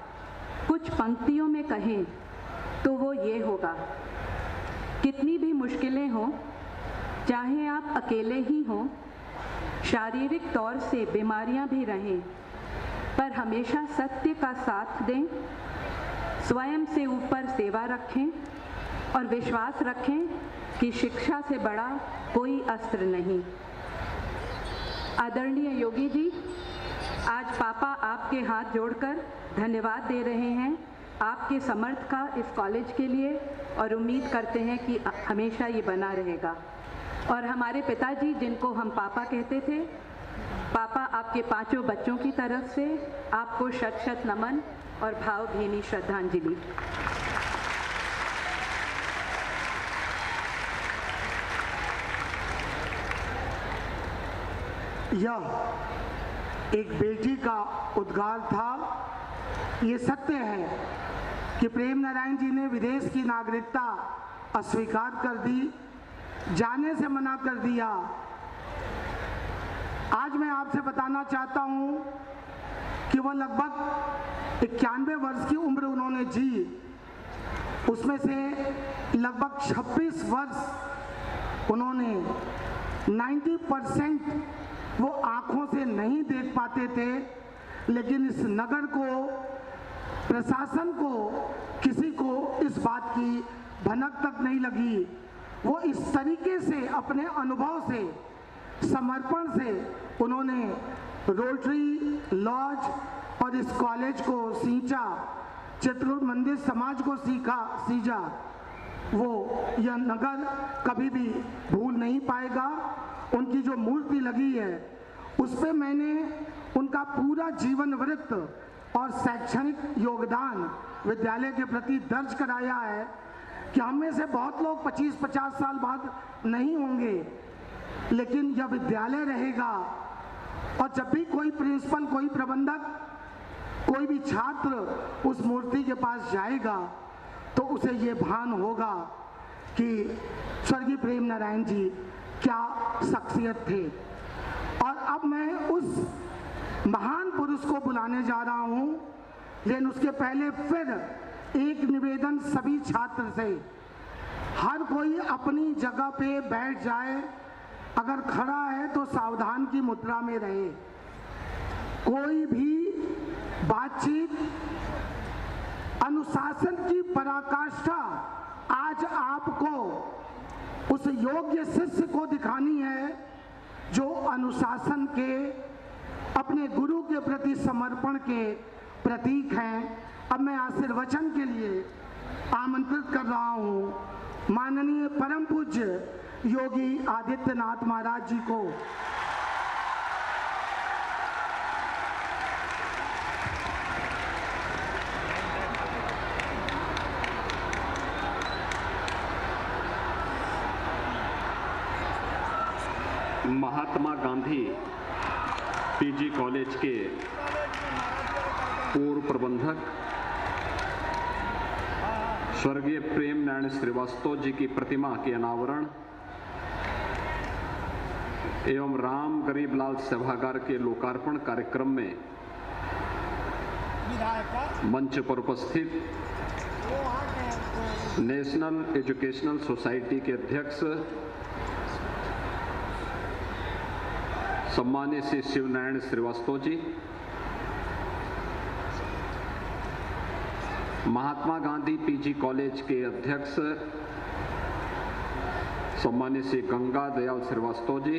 कुछ पंक्तियों में कहें तो वो ये होगा, कितनी भी मुश्किलें हों, चाहे आप अकेले ही हों, शारीरिक तौर से बीमारियां भी रहें, पर हमेशा सत्य का साथ दें, स्वयं से ऊपर सेवा रखें और विश्वास रखें कि शिक्षा से बड़ा कोई अस्त्र नहीं। आदरणीय योगी जी, आज पापा आपके हाथ जोड़कर धन्यवाद दे रहे हैं आपके समर्थ का इस कॉलेज के लिए, और उम्मीद करते हैं कि हमेशा ये बना रहेगा। और हमारे पिताजी, जिनको हम पापा कहते थे, पापा आपके पांचों बच्चों की तरफ से आपको शत शत नमन और भावभीनी श्रद्धांजलि। यह एक बेटी का उद्गार था। ये सत्य है कि प्रेम नारायण जी ने विदेश की नागरिकता अस्वीकार कर दी, जाने से मना कर दिया। आज मैं आपसे बताना चाहता हूं कि वह लगभग 91 वर्ष की उम्र उन्होंने जी, उसमें से लगभग 26 वर्ष उन्होंने 90% वो आंखों से नहीं देख पाते थे, लेकिन इस नगर को, प्रशासन को, किसी को इस बात की भनक तक नहीं लगी। वो इस तरीके से अपने अनुभव से, समर्पण से उन्होंने रोटरी, लॉज और इस कॉलेज को सींचा, चित्रकूट मंदिर समाज को सींचा। वो यह नगर कभी भी भूल नहीं पाएगा। उनकी जो मूर्ति लगी है उस पे मैंने उनका पूरा जीवन वृत्त और शैक्षणिक योगदान विद्यालय के प्रति दर्ज कराया है कि हम में से बहुत लोग 25-50 साल बाद नहीं होंगे, लेकिन यह विद्यालय रहेगा। और जब भी कोई प्रिंसिपल, कोई प्रबंधक, कोई भी छात्र उस मूर्ति के पास जाएगा तो उसे ये भान होगा कि स्वर्गीय प्रेम नारायण जी क्या शख्सियत थे। और अब मैं उस महान पुरुष को बुलाने जा रहा हूं, लेकिन उसके पहले फिर एक निवेदन सभी छात्र से, हर कोई अपनी जगह पे बैठ जाए, अगर खड़ा है तो सावधान की मुद्रा में रहे। कोई भी बातचीत, अनुशासन की पराकाष्ठा आज आपको उस योग्य शिष्य को दिखानी है जो अनुशासन के, अपने गुरु के प्रति समर्पण के प्रतीक हैं। अब मैं आशीर्वचन के लिए आमंत्रित कर रहा हूं माननीय परम पूज्य योगी आदित्यनाथ महाराज जी को। महात्मा गांधी पीजी कॉलेज के पूर्व प्रबंधक स्वर्गीय प्रेम नारायण श्रीवास्तव जी की प्रतिमा के अनावरण एवं राम गरीबलाल सभागार के लोकार्पण कार्यक्रम में मंच पर उपस्थित नेशनल एजुकेशनल सोसाइटी के अध्यक्ष सम्मानित श्री शिवनारायण श्रीवास्तव जी, महात्मा गांधी पीजी कॉलेज के अध्यक्ष सम्मानित श्री गंगा दयाल श्रीवास्तव जी,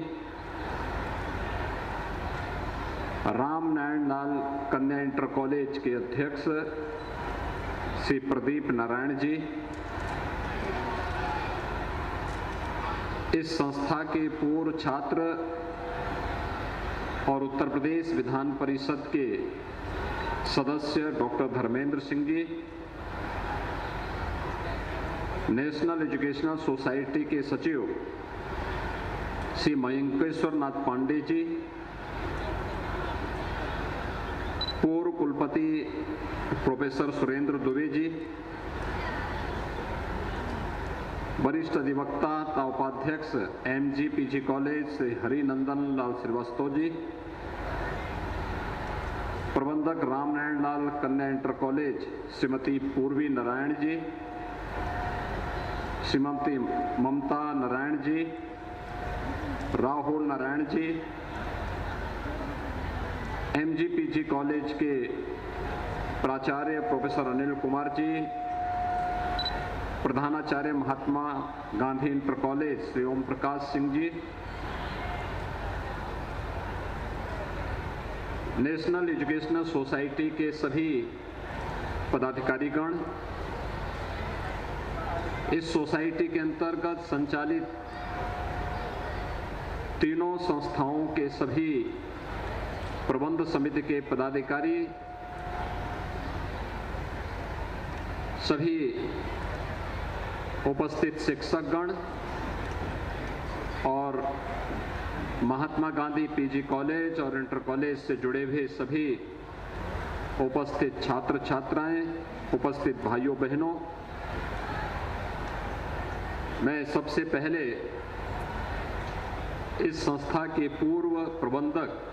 राम नारायण लाल कन्या इंटर कॉलेज के अध्यक्ष श्री प्रदीप नारायण जी, इस संस्था के पूर्व छात्र और उत्तर प्रदेश विधान परिषद के सदस्य doctor Dharmendra Singh ji, national educational society के सचिव श्री मयंकेश्वर नाथ पांडे जी, पूर्व कुलपति प्रोफेसर सुरेंद्र दुबे जी, वरिष्ठ अधिवक्ता तथा उपाध्यक्ष MG PG college Shri Harinandan Lal Srivastava ji, प्रबंधक रामनारायण लाल कन्या inter college Shrimati Purvi Narayan ji, Shrimati Mamata Narayan ji, Rahul Narayan ji, MG PG college के प्राचार्य प्रोफेसर अनिल कुमार जी, प्रधानाचार्य Mahatma Gandhi inter college Shri Om Prakash Singh ji, national educational society के सभी पदाधिकारीगण, इस सोसाइटी के अंतर्गत संचालित तीनों संस्थाओं के सभी प्रबंध समिति के पदाधिकारी, सभी उपस्थित शिक्षकगण और महात्मा गांधी पीजी कॉलेज और इंटर कॉलेज से जुड़े हुए सभी उपस्थित छात्र छात्राएं, उपस्थित भाइयों बहनों, मैं सबसे पहले इस संस्था के पूर्व प्रबंधक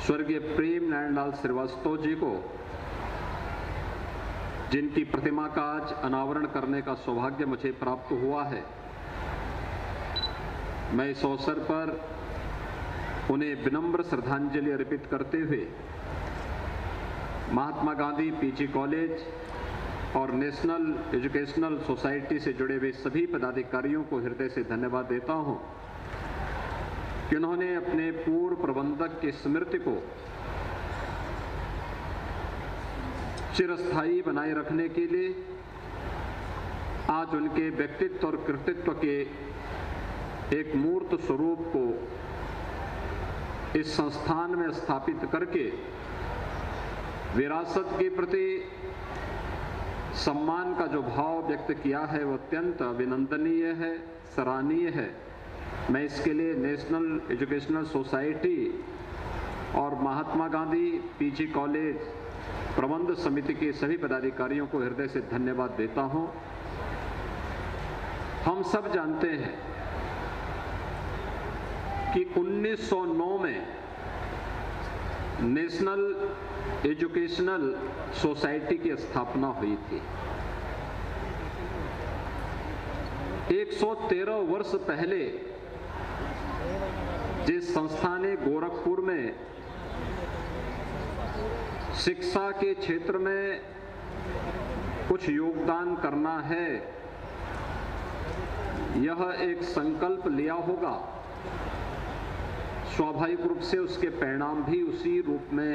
स्वर्गीय प्रेम नारायण लाल श्रीवास्तव जी को, जिनकी प्रतिमा का आज अनावरण करने का सौभाग्य मुझे प्राप्त हुआ है, मैं इस अवसर पर उन्हें विनम्र श्रद्धांजलि अर्पित करते हुए महात्मा गांधी पीजी कॉलेज और नेशनल एजुकेशनल सोसाइटी से जुड़े हुए सभी पदाधिकारियों को हृदय से धन्यवाद देता हूं कि उन्होंने अपने पूर्व प्रबंधक की स्मृति को चिरस्थायी बनाए रखने के लिए आज उनके व्यक्तित्व और कृतित्व के एक मूर्त स्वरूप को इस संस्थान में स्थापित करके विरासत के प्रति सम्मान का जो भाव व्यक्त किया है वो अत्यंत अभिनंदनीय है, सराहनीय है। मैं इसके लिए नेशनल एजुकेशनल सोसाइटी और महात्मा गांधी पीजी कॉलेज प्रबंध समिति के सभी पदाधिकारियों को हृदय से धन्यवाद देता हूं। हम सब जानते हैं कि 1909 में नेशनल एजुकेशनल सोसाइटी की स्थापना हुई थी। 113 वर्ष पहले जिस संस्था ने गोरखपुर में शिक्षा के क्षेत्र में कुछ योगदान करना है, यह एक संकल्प लिया होगा, स्वाभाविक रूप से उसके परिणाम भी उसी रूप में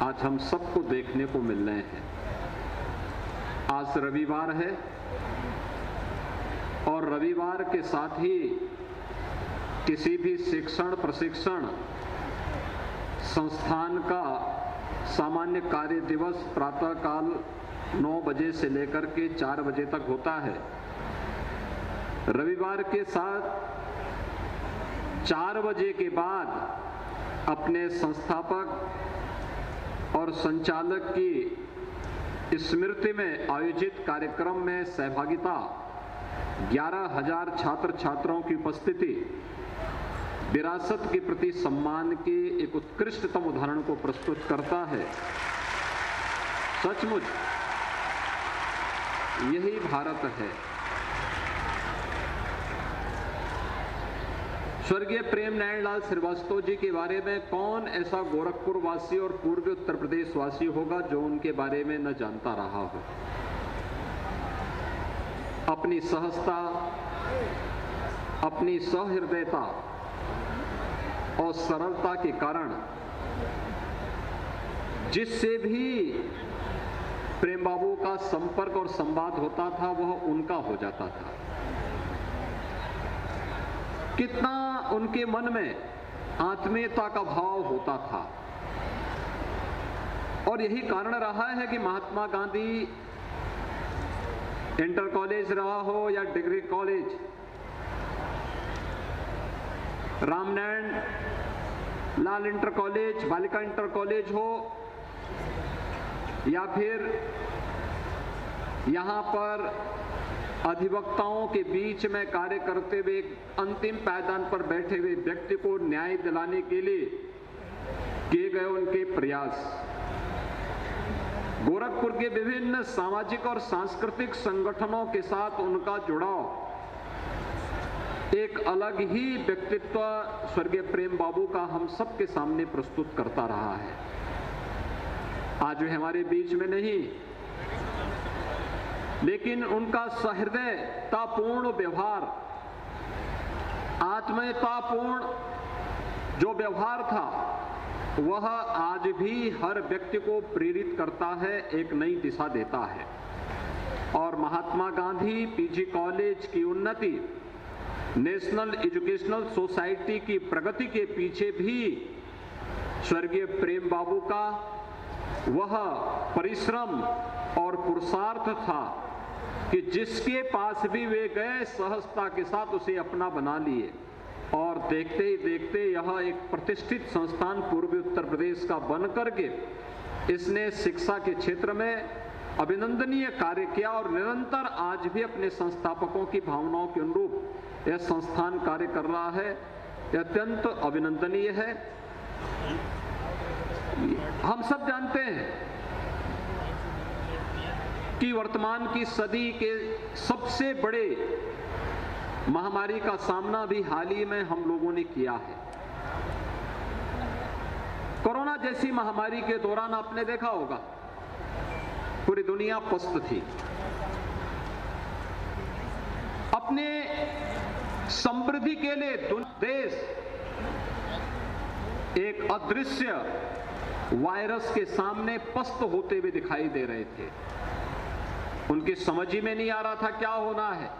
आज हम सबको देखने को मिल रहे हैं। आज रविवार है और रविवार के साथ ही किसी भी शिक्षण प्रशिक्षण संस्थान का सामान्य कार्य दिवस प्रातःकाल 9 बजे से लेकर के 4 बजे तक होता है। रविवार के साथ 4 बजे के बाद अपने संस्थापक और संचालक की स्मृति में आयोजित कार्यक्रम में सहभागिता, 11,000 छात्र छात्राओं की उपस्थिति विरासत के प्रति सम्मान के एक उत्कृष्टतम उदाहरण को प्रस्तुत करता है। सचमुच यही भारत है। स्वर्गीय प्रेम नारायण लाल श्रीवास्तव जी के बारे में कौन ऐसा गोरखपुर वासी और पूर्वी उत्तर प्रदेश वासी होगा जो उनके बारे में न जानता रहा हो। अपनी सहजता, अपनी सहृदयता और सरलता के कारण जिससे भी प्रेम बाबू का संपर्क और संवाद होता था वह उनका हो जाता था। कितना उनके मन में आत्मीयता का भाव होता था और यही कारण रहा है कि महात्मा गांधी इंटर कॉलेज रहा हो या डिग्री कॉलेज, रामनारायण लाल इंटर कॉलेज, बालिका इंटर कॉलेज हो या फिर यहां पर अधिवक्ताओं के बीच में कार्य करते हुए अंतिम पायदान पर बैठे हुए व्यक्ति को न्याय दिलाने के लिए किए गए उनके प्रयास, गोरखपुर के विभिन्न सामाजिक और सांस्कृतिक संगठनों के साथ उनका जुड़ाव एक अलग ही व्यक्तित्व स्वर्गीय प्रेम बाबू का हम सबके सामने प्रस्तुत करता रहा है। आज वे हमारे बीच में नहीं, लेकिन उनका सहृदयतापूर्ण व्यवहार, आत्मीयतापूर्ण जो व्यवहार था वह आज भी हर व्यक्ति को प्रेरित करता है, एक नई दिशा देता है। और महात्मा गांधी पीजी कॉलेज की उन्नति, नेशनल एजुकेशनल सोसाइटी की प्रगति के पीछे भी स्वर्गीय प्रेम बाबू का वह परिश्रम और पुरुषार्थ था कि जिसके पास भी वे गए सहजता के साथ उसे अपना बना लिए। और देखते ही देखते यह एक प्रतिष्ठित संस्थान पूर्वी उत्तर प्रदेश का बन करके इसने शिक्षा के क्षेत्र में अभिनंदनीय कार्य किया और निरंतर आज भी अपने संस्थापकों की भावनाओं के अनुरूप यह संस्थान कार्य कर रहा है। यह अत्यंत अभिनंदनीय है। हम सब जानते हैं कि वर्तमान की सदी के सबसे बड़े महामारी का सामना भी हाल ही में हम लोगों ने किया है। कोरोना जैसी महामारी के दौरान आपने देखा होगा पूरी दुनिया पस्त थी। अपने समृद्धि के लिए देश एक अदृश्य वायरस के सामने पस्त होते हुए दिखाई दे रहे थे। उनकी समझ ही में नहीं आ रहा था क्या होना है,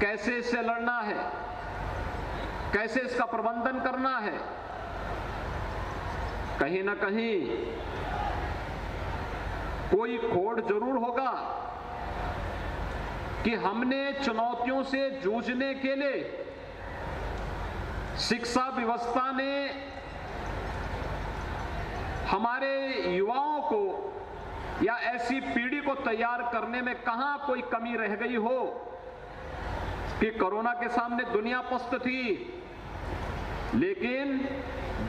कैसे इससे लड़ना है, कैसे इसका प्रबंधन करना है। कहीं ना कहीं कोई खोड़ जरूर होगा कि हमने चुनौतियों से जूझने के लिए शिक्षा व्यवस्था ने हमारे युवाओं को या ऐसी पीढ़ी को तैयार करने में कहां कोई कमी रह गई हो कि कोरोना के सामने दुनिया पस्त थी, लेकिन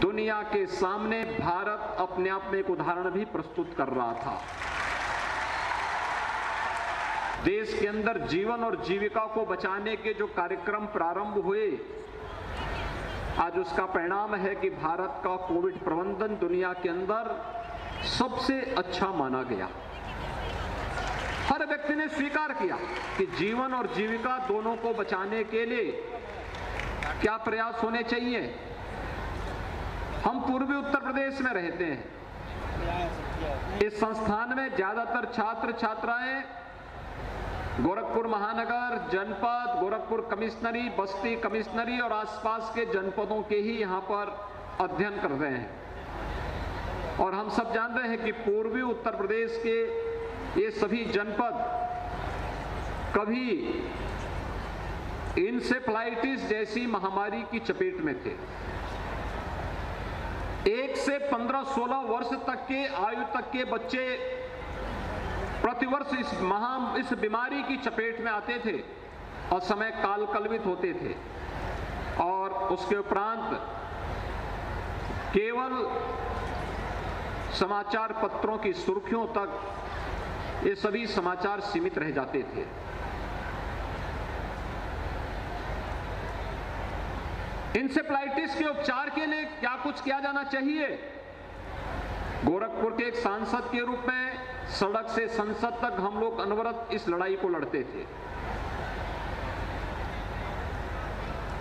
दुनिया के सामने भारत अपने आप में एक उदाहरण भी प्रस्तुत कर रहा था। देश के अंदर जीवन और जीविका को बचाने के जो कार्यक्रम प्रारंभ हुए, आज उसका परिणाम है कि भारत का कोविड प्रबंधन दुनिया के अंदर सबसे अच्छा माना गया। हर व्यक्ति ने स्वीकार किया कि जीवन और जीविका दोनों को बचाने के लिए क्या प्रयास होने चाहिए। हम पूर्वी उत्तर प्रदेश में रहते हैं। इस संस्थान में ज्यादातर छात्र छात्राएं गोरखपुर महानगर, जनपद, गोरखपुर कमिश्नरी, बस्ती कमिश्नरी और आसपास के जनपदों के ही यहाँ पर अध्ययन कर रहे हैं। और हम सब जान रहे हैं कि पूर्वी उत्तर प्रदेश के ये सभी जनपद कभी इंसेफ्लाइटिस जैसी महामारी की चपेट में थे। 1 से 15-16 वर्ष तक के आयु तक के बच्चे प्रतिवर्ष इस बीमारी की चपेट में आते थे और समय काल कलवित होते थे। और उसके उपरांत केवल समाचार पत्रों की सुर्खियों तक ये सभी समाचार सीमित रह जाते थे। इंसेफ्लाइटिस के उपचार के लिए क्या कुछ किया जाना चाहिए? गोरखपुर के एक सांसद के रूप में सड़क से संसद तक हम लोग अनवरत इस लड़ाई को लड़ते थे,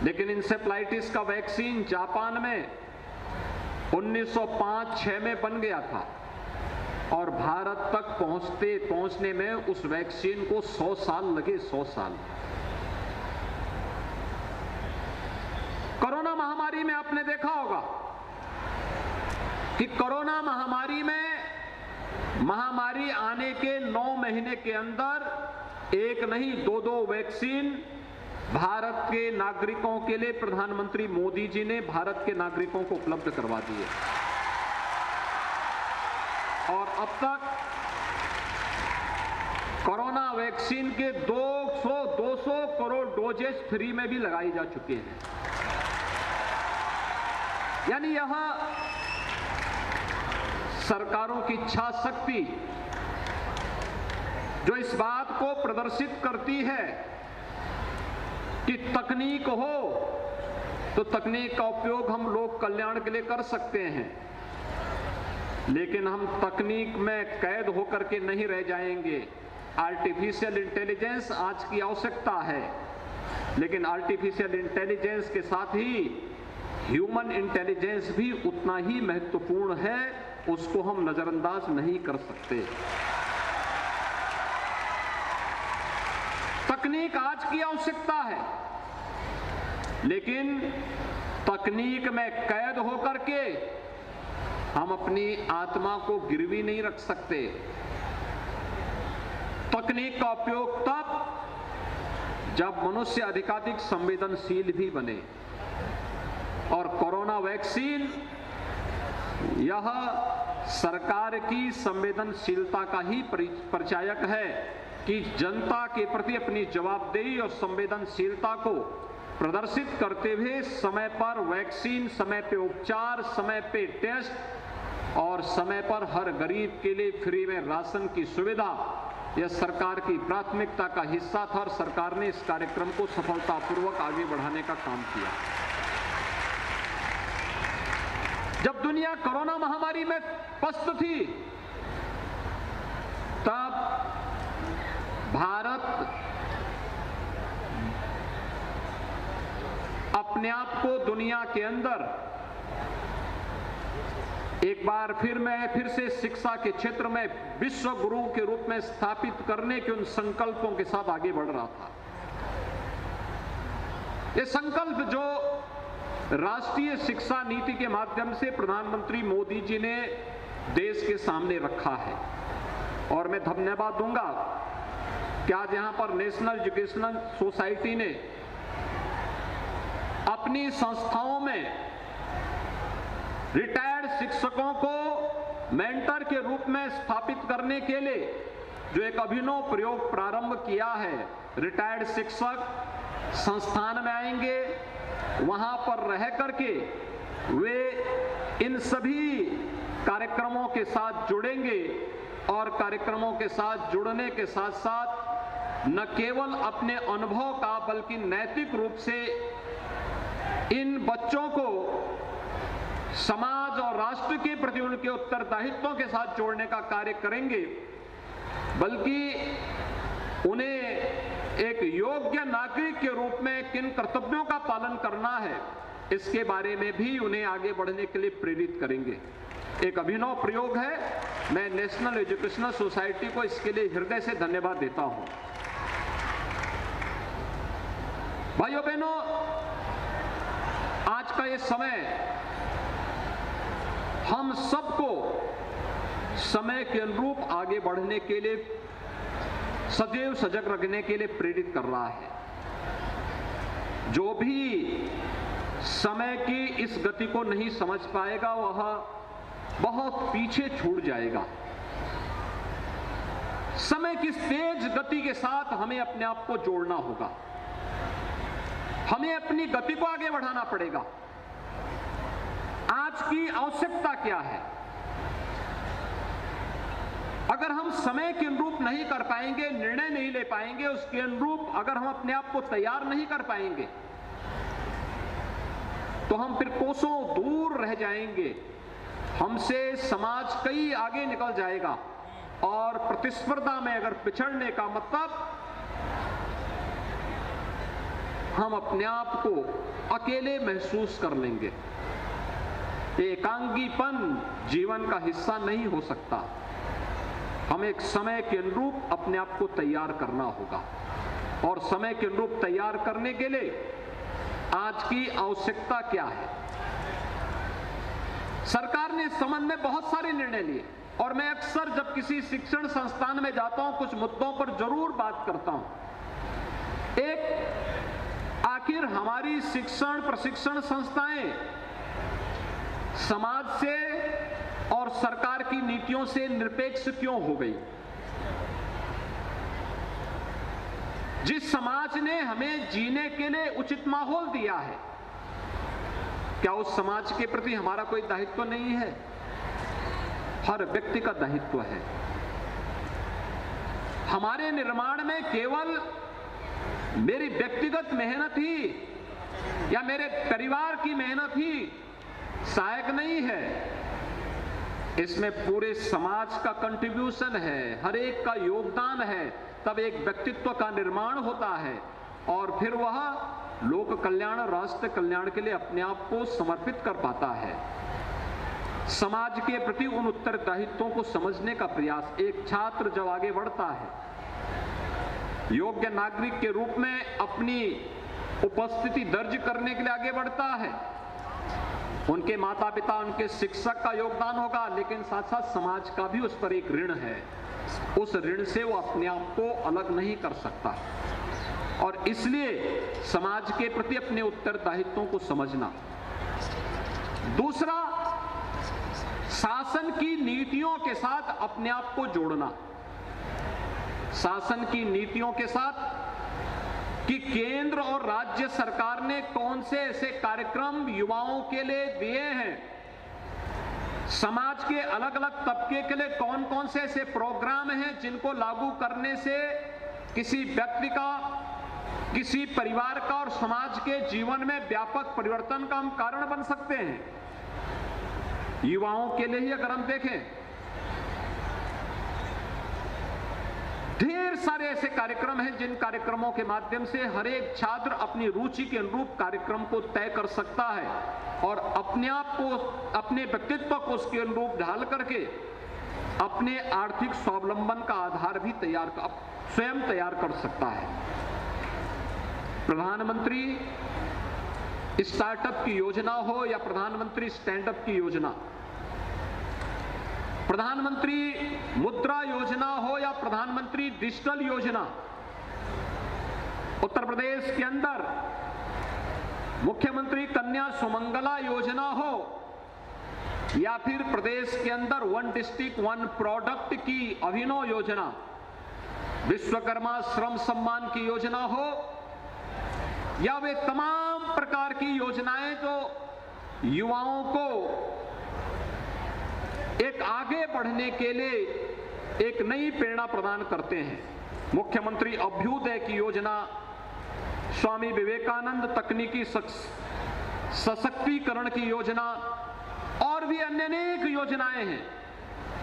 लेकिन इंसेफ्लाइटिस का वैक्सीन जापान में 1905-6 में बन गया था और भारत तक पहुंचने में उस वैक्सीन को 100 साल लगे। 100 साल। कोरोना महामारी में आपने देखा होगा कि कोरोना महामारी आने के 9 महीने के अंदर एक नहीं 2 वैक्सीन भारत के नागरिकों के लिए प्रधानमंत्री मोदी जी ने भारत के नागरिकों को उपलब्ध करवा दिए। और अब तक कोरोना वैक्सीन के 200 करोड़ डोजेस फ्री में भी लगाई जा चुके हैं। यानी यह सरकारों की इच्छा शक्ति जो इस बात को प्रदर्शित करती है कि तकनीक हो तो तकनीक का उपयोग हम लोग कल्याण के लिए कर सकते हैं, लेकिन हम तकनीक में कैद होकर के नहीं रह जाएंगे। आर्टिफिशियल इंटेलिजेंस आज की आवश्यकता है, लेकिन आर्टिफिशियल इंटेलिजेंस के साथ ही ह्यूमन इंटेलिजेंस भी उतना ही महत्वपूर्ण है, उसको हम नजरअंदाज नहीं कर सकते। तकनीक आज की आवश्यकता है, लेकिन तकनीक में कैद होकर के हम अपनी आत्मा को गिरवी नहीं रख सकते। तकनीक का उपयोग तब जब मनुष्य अधिकाधिक संवेदनशील भी बने। और कोरोना वैक्सीन यह सरकार की संवेदनशीलता का ही परिचायक है कि जनता के प्रति अपनी जवाबदेही और संवेदनशीलता को प्रदर्शित करते हुए समय पर वैक्सीन, समय पे उपचार, समय पे टेस्ट और समय पर हर गरीब के लिए फ्री में राशन की सुविधा, यह सरकार की प्राथमिकता का हिस्सा था और सरकार ने इस कार्यक्रम को सफलतापूर्वक आगे बढ़ाने का काम किया। जब दुनिया कोरोना महामारी में पस्त थी, तब भारत अपने आप को दुनिया के अंदर एक बार फिर से शिक्षा के क्षेत्र में विश्व गुरु के रूप में स्थापित करने के उन संकल्पों के साथ आगे बढ़ रहा था। ये संकल्प जो राष्ट्रीय शिक्षा नीति के माध्यम से प्रधानमंत्री मोदी जी ने देश के सामने रखा है, और मैं धन्यवाद दूंगा कि आज यहां पर नेशनल एजुकेशनल सोसाइटी ने अपनी संस्थाओं में रिटायर्ड शिक्षकों को मेंटर के रूप में स्थापित करने के लिए जो एक अभिनव प्रयोग प्रारंभ किया है। रिटायर्ड शिक्षक संस्थान में आएंगे, वहां पर रह करके वे इन सभी कार्यक्रमों के साथ जुड़ेंगे और कार्यक्रमों के साथ जुड़ने के साथ साथ न केवल अपने अनुभव का बल्कि नैतिक रूप से इन बच्चों को समाज और राष्ट्र के प्रति उनके उत्तरदायित्वों के साथ जोड़ने का कार्य करेंगे, बल्कि उन्हें एक योग्य नागरिक के रूप में किन कर्तव्यों का पालन करना है इसके बारे में भी उन्हें आगे बढ़ने के लिए प्रेरित करेंगे। एक अभिनव प्रयोग है। मैं नेशनल एजुकेशनल सोसाइटी को इसके लिए हृदय से धन्यवाद देता हूं। भाइयों बहनों, आज का ये समय हम सबको समय के अनुरूप आगे बढ़ने के लिए सदैव सजग रखने के लिए प्रेरित कर रहा है। जो भी समय की इस गति को नहीं समझ पाएगा वह बहुत पीछे छूट जाएगा। समय की तेज गति के साथ हमें अपने आप को जोड़ना होगा, हमें अपनी गति को आगे बढ़ाना पड़ेगा। आज की आवश्यकता क्या है? अगर हम समय के अनुरूप नहीं कर पाएंगे, निर्णय नहीं ले पाएंगे, उसके अनुरूप अगर हम अपने आप को तैयार नहीं कर पाएंगे तो हम फिर कोसों दूर रह जाएंगे। हमसे समाज कई आगे निकल जाएगा और प्रतिस्पर्धा में अगर पिछड़ने का मतलब हम अपने आप को अकेले महसूस कर लेंगे। एकांगीपन जीवन का हिस्सा नहीं हो सकता। हमें एक समय के अनुरूप अपने आप को तैयार करना होगा और समय के अनुरूप तैयार करने के लिए आज की आवश्यकता क्या है? सरकार ने इस संबंध में बहुत सारे निर्णय लिए और मैं अक्सर जब किसी शिक्षण संस्थान में जाता हूं कुछ मुद्दों पर जरूर बात करता हूं। एक, आखिर हमारी शिक्षण प्रशिक्षण संस्थाएं समाज से और सरकार की नीतियों से निरपेक्ष क्यों हो गई? जिस समाज ने हमें जीने के लिए उचित माहौल दिया है, क्या उस समाज के प्रति हमारा कोई दायित्व नहीं है? हर व्यक्ति का दायित्व है। हमारे निर्माण में केवल मेरी व्यक्तिगत मेहनत ही या मेरे परिवार की मेहनत ही सहायक नहीं है, इसमें पूरे समाज का कंट्रीब्यूशन है, हर एक का योगदान है, तब एक व्यक्तित्व का निर्माण होता है और फिर वह लोक कल्याण राष्ट्र कल्याण के लिए अपने आप को समर्पित कर पाता है। समाज के प्रति उन उत्तरदायित्वों को समझने का प्रयास एक छात्र जब आगे बढ़ता है, योग्य नागरिक के रूप में अपनी उपस्थिति दर्ज करने के लिए आगे बढ़ता है, उनके माता पिता उनके शिक्षक का योगदान होगा, लेकिन साथ साथ समाज का भी उस पर एक ऋण है। उस ऋण से वो अपने आप को अलग नहीं कर सकता और इसलिए समाज के प्रति अपने उत्तरदायित्वों को समझना। दूसरा, शासन की नीतियों के साथ अपने आप को जोड़ना। शासन की नीतियों के साथ कि केंद्र और राज्य सरकार ने कौन से ऐसे कार्यक्रम युवाओं के लिए दिए हैं, समाज के अलग अलग तबके के लिए कौन कौन से ऐसे प्रोग्राम हैं जिनको लागू करने से किसी व्यक्ति का, किसी परिवार का और समाज के जीवन में व्यापक परिवर्तन का हम कारण बन सकते हैं। युवाओं के लिए ही अगर हम देखें, ढेर सारे ऐसे कार्यक्रम हैं जिन कार्यक्रमों के माध्यम से हर एक छात्र अपनी रुचि के अनुरूप कार्यक्रम को तय कर सकता है और अपने आप को, अपने व्यक्तित्व को उसके अनुरूप ढाल करके अपने आर्थिक स्वावलंबन का आधार भी स्वयं तैयार कर सकता है। प्रधानमंत्री स्टार्टअप की योजना हो या प्रधानमंत्री स्टैंडअप की योजना, प्रधानमंत्री मुद्रा योजना हो या प्रधानमंत्री डिजिटल योजना, उत्तर प्रदेश के अंदर मुख्यमंत्री कन्या सुमंगला योजना हो या फिर प्रदेश के अंदर वन डिस्ट्रिक्ट वन प्रोडक्ट की अभिनव योजना, विश्वकर्मा श्रम सम्मान की योजना हो या वे तमाम प्रकार की योजनाएं जो युवाओं को एक आगे बढ़ने के लिए एक नई प्रेरणा प्रदान करते हैं। मुख्यमंत्री अभ्युदय की योजना, स्वामी विवेकानंद तकनीकी सशक्तिकरण की योजना और भी अन्य अनेक योजनाएं हैं,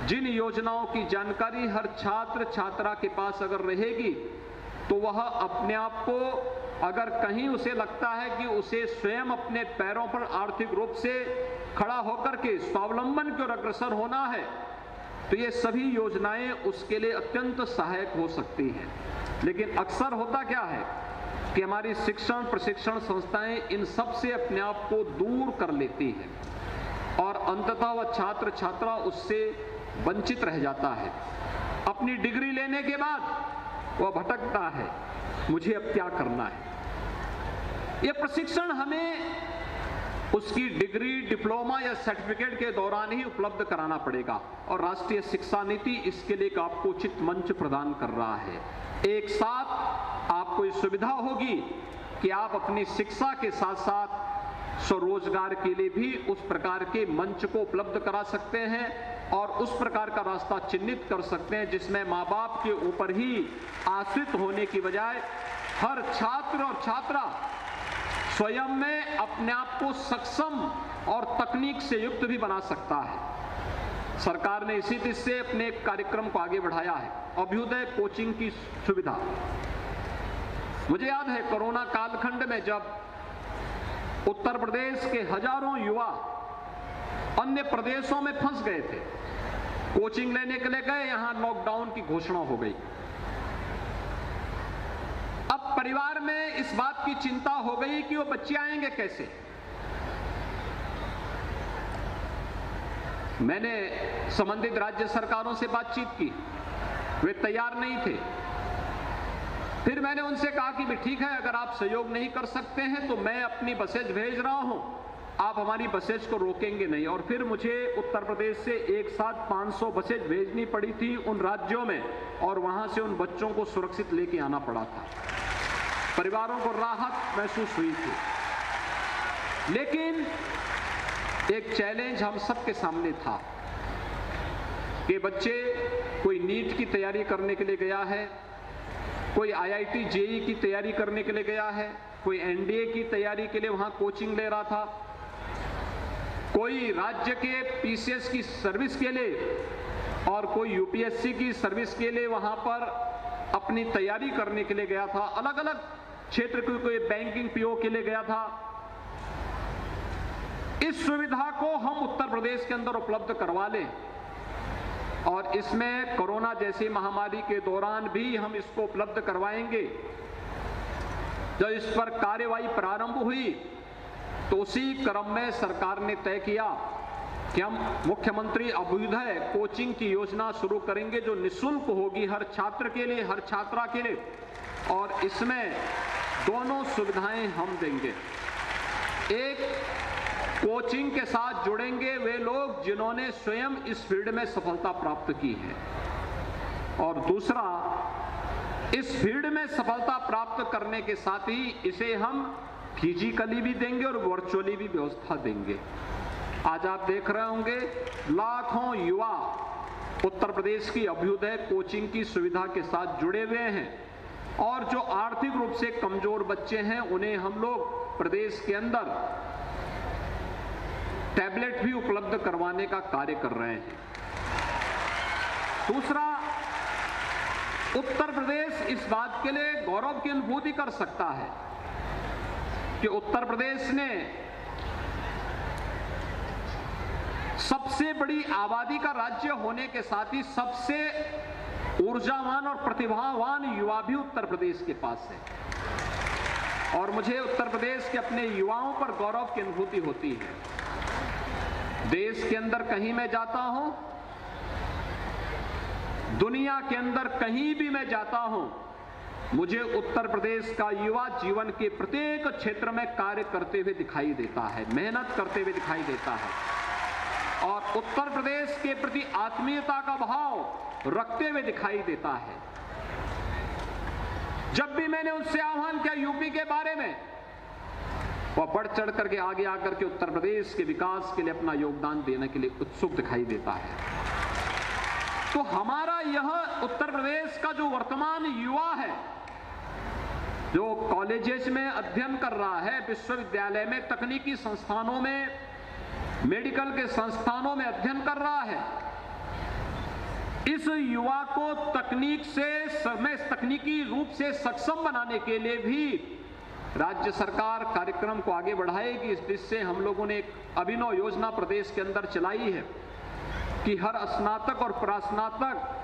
जिन योजनाओं की जानकारी हर छात्र छात्रा के पास अगर रहेगी तो वह अपने आप को, अगर कहीं उसे लगता है कि उसे स्वयं अपने पैरों पर आर्थिक रूप से खड़ा होकर के स्वावलंबन की ओर अग्रसर होना है, तो ये सभी योजनाएं उसके लिए अत्यंत सहायक हो सकती हैं। लेकिन अक्सर होता क्या है कि हमारी शिक्षण प्रशिक्षण संस्थाएं इन सब से अपने आप को दूर कर लेती हैं और अंततः वह छात्र छात्रा उससे वंचित रह जाता है। अपनी डिग्री लेने के बाद वह भटकता है, मुझे अब क्या करना है। यह प्रशिक्षण हमें उसकी डिग्री, डिप्लोमा या सर्टिफिकेट के दौरान ही उपलब्ध कराना पड़ेगा और राष्ट्रीय शिक्षा नीति इसके लिए एक आपको उचित मंच प्रदान कर रहा है। एक साथ आपको इस सुविधा होगी कि आप अपनी शिक्षा के साथ साथ स्वरोजगार के लिए भी उस प्रकार के मंच को उपलब्ध करा सकते हैं और उस प्रकार का रास्ता चिन्हित कर सकते हैं जिसमें माँ बाप के ऊपर ही आश्रित होने की बजाय हर छात्र और छात्रा स्वयं में अपने आप को सक्षम और तकनीक से युक्त भी बना सकता है। सरकार ने इसी दिशा से अपने कार्यक्रम को आगे बढ़ाया है, अभ्युदय कोचिंग की सुविधा। मुझे याद है कोरोना कालखंड में जब उत्तर प्रदेश के हजारों युवा अन्य प्रदेशों में फंस गए थे, कोचिंग लेने के लिए गए, यहां लॉकडाउन की घोषणा हो गई। अब परिवार में इस बात की चिंता हो गई कि वो बच्चे आएंगे कैसे। मैंने संबंधित राज्य सरकारों से बातचीत की, वे तैयार नहीं थे। फिर मैंने उनसे कहा कि ठीक है, अगर आप सहयोग नहीं कर सकते हैं तो मैं अपनी बसेज भेज रहा हूं, आप हमारी बसेज को रोकेंगे नहीं। और फिर मुझे उत्तर प्रदेश से एक साथ 500 बसेज भेजनी पड़ी थी उन राज्यों में और वहां से उन बच्चों को सुरक्षित लेके आना पड़ा था। परिवारों को राहत महसूस हुई थी, लेकिन एक चैलेंज हम सबके सामने था कि बच्चे, कोई नीट की तैयारी करने के लिए गया है, कोई आईआईटी जेईई की तैयारी करने के लिए गया है, कोई एनडीए की तैयारी के लिए वहां कोचिंग ले रहा था, कोई राज्य के पीसीएस की सर्विस के लिए और कोई यूपीएससी की सर्विस के लिए वहां पर अपनी तैयारी करने के लिए गया था। अलग अलग क्षेत्र के कोई बैंकिंग पीओ के लिए गया था। इस सुविधा को हम उत्तर प्रदेश के अंदर उपलब्ध करवा लें और इसमें कोरोना जैसी महामारी के दौरान भी हम इसको उपलब्ध करवाएंगे। जब इस पर कार्यवाही प्रारंभ हुई तो उसी क्रम में सरकार ने तय किया कि हम मुख्यमंत्री अभ्युदय कोचिंग की योजना शुरू करेंगे जो निःशुल्क होगी हर छात्र के लिए, हर छात्रा के लिए। और इसमें दोनों सुविधाएं हम देंगे। एक, कोचिंग के साथ जुड़ेंगे वे लोग जिन्होंने स्वयं इस फील्ड में सफलता प्राप्त की है, और दूसरा, इस फील्ड में सफलता प्राप्त करने के साथ ही इसे हम फिजिकली भी देंगे और वर्चुअली भी व्यवस्था देंगे। आज आप देख रहे होंगे लाखों युवा उत्तर प्रदेश की अभ्युदय कोचिंग की सुविधा के साथ जुड़े हुए हैं, और जो आर्थिक रूप से कमजोर बच्चे हैं उन्हें हम लोग प्रदेश के अंदर टैबलेट भी उपलब्ध करवाने का कार्य कर रहे हैं। दूसरा, उत्तर प्रदेश इस बात के लिए गौरव की अनुभूति कर सकता है कि उत्तर प्रदेश ने सबसे बड़ी आबादी का राज्य होने के साथ ही सबसे ऊर्जावान और प्रतिभावान युवा भी उत्तर प्रदेश के पास है, और मुझे उत्तर प्रदेश के अपने युवाओं पर गौरव की अनुभूति होती है। देश के अंदर कहीं मैं जाता हूं, दुनिया के अंदर कहीं भी मैं जाता हूं, मुझे उत्तर प्रदेश का युवा जीवन के प्रत्येक क्षेत्र में कार्य करते हुए दिखाई देता है, मेहनत करते हुए दिखाई देता है, और उत्तर प्रदेश के प्रति आत्मीयता का भाव रखते हुए दिखाई देता है। जब भी मैंने उनसे आह्वान किया यूपी के बारे में, वह बढ़ चढ़ करके आगे आकर के उत्तर प्रदेश के विकास के लिए अपना योगदान देने के लिए उत्सुक दिखाई देता है। तो हमारा यह उत्तर प्रदेश का जो वर्तमान युवा है, जो कॉलेजेस में अध्ययन कर रहा है, विश्वविद्यालय में, तकनीकी संस्थानों में, मेडिकल के संस्थानों में अध्ययन कर रहा है, इस युवा को तकनीकी रूप से सक्षम बनाने के लिए भी राज्य सरकार कार्यक्रम को आगे बढ़ाएगी। इस दृष्टि से हम लोगों ने एक अभिनव योजना प्रदेश के अंदर चलाई है कि हर स्नातक और परास्नातक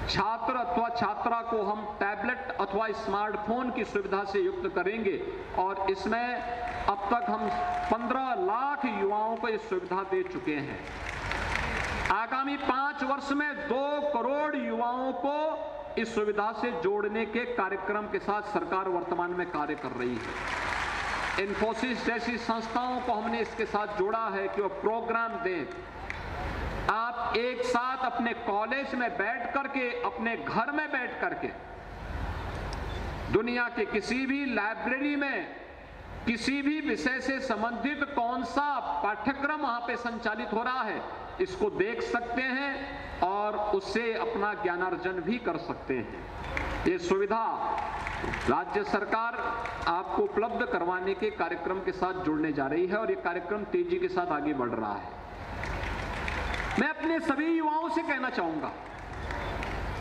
छात्र अथवा छात्रा को हम टैबलेट अथवा स्मार्टफोन की सुविधा से युक्त करेंगे, और इसमें अब तक हम 15 लाख युवाओं को इस सुविधा दे चुके हैं। आगामी 5 वर्ष में 2 करोड़ युवाओं को इस सुविधा से जोड़ने के कार्यक्रम के साथ सरकार वर्तमान में कार्य कर रही है। इन्फोसिस जैसी संस्थाओं को हमने इसके साथ जोड़ा है कि वो प्रोग्राम दें। आप एक साथ अपने कॉलेज में बैठ करके, अपने घर में बैठ करके, दुनिया के किसी भी लाइब्रेरी में किसी भी विषय से संबंधित कौन सा पाठ्यक्रम वहां पे संचालित हो रहा है, इसको देख सकते हैं और उससे अपना ज्ञानार्जन भी कर सकते हैं। ये सुविधा राज्य सरकार आपको उपलब्ध करवाने के कार्यक्रम के साथ जुड़ने जा रही है, और ये कार्यक्रम तेजी के साथ आगे बढ़ रहा है। मैं अपने सभी युवाओं से कहना चाहूंगा,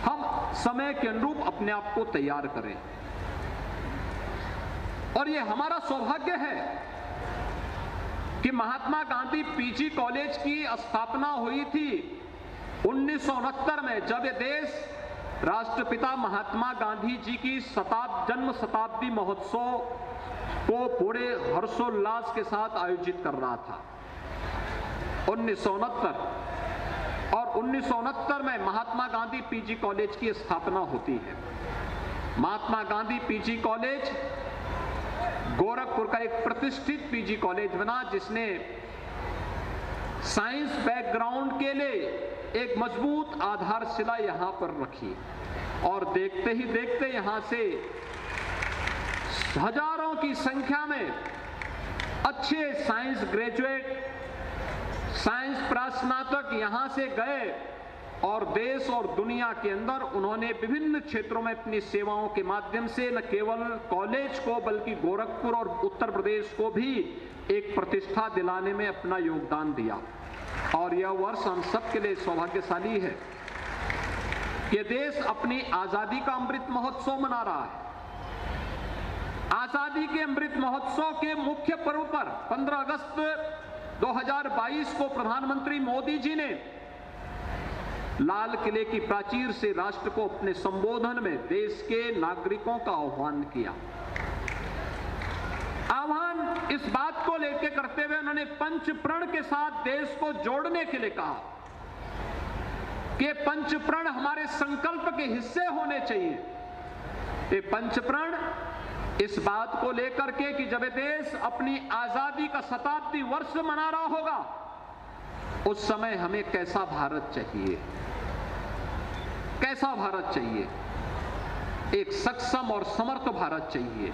हम समय के अनुरूप अपने आप को तैयार करें, और ये हमारा सौभाग्य है कि महात्मा गांधी पीजी कॉलेज की स्थापना हुई थी 1969 में, जब ये देश राष्ट्रपिता महात्मा गांधी जी की जन्म शताब्दी महोत्सव को पूरे हर्षोल्लास के साथ आयोजित कर रहा था। 1969 और 1969 में महात्मा गांधी पीजी कॉलेज की स्थापना होती है। महात्मा गांधी पीजी कॉलेज गोरखपुर का एक प्रतिष्ठित पीजी कॉलेज बना, जिसने साइंस बैकग्राउंड के लिए एक मजबूत आधारशिला यहां पर रखी, और देखते ही देखते यहां से हजारों की संख्या में अच्छे साइंस ग्रेजुएट, साइंस प्रास्नातक यहां से गए, और देश और दुनिया के अंदर उन्होंने विभिन्न क्षेत्रों में अपनी सेवाओं के माध्यम से न केवल कॉलेज को बल्कि गोरखपुर और उत्तर प्रदेश को भी एक प्रतिष्ठा दिलाने में अपना योगदान दिया। और यह वर्ष हम सबके लिए सौभाग्यशाली है कि देश अपनी आजादी का अमृत महोत्सव मना रहा है। आजादी के अमृत महोत्सव के मुख्य पर्व पर 15 अगस्त 2022 को प्रधानमंत्री मोदी जी ने लाल किले की प्राचीर से राष्ट्र को अपने संबोधन में देश के नागरिकों का आह्वान किया। आह्वान इस बात को लेकर करते हुए उन्होंने पंच प्रण के साथ देश को जोड़ने के लिए कहा कि पंच प्रण हमारे संकल्प के हिस्से होने चाहिए। ये पंचप्रण इस बात को लेकर के कि जब देश अपनी आजादी का शताब्दी वर्ष मना रहा होगा, उस समय हमें कैसा भारत चाहिए, कैसा भारत चाहिए। एक सक्षम और समर्थ भारत चाहिए।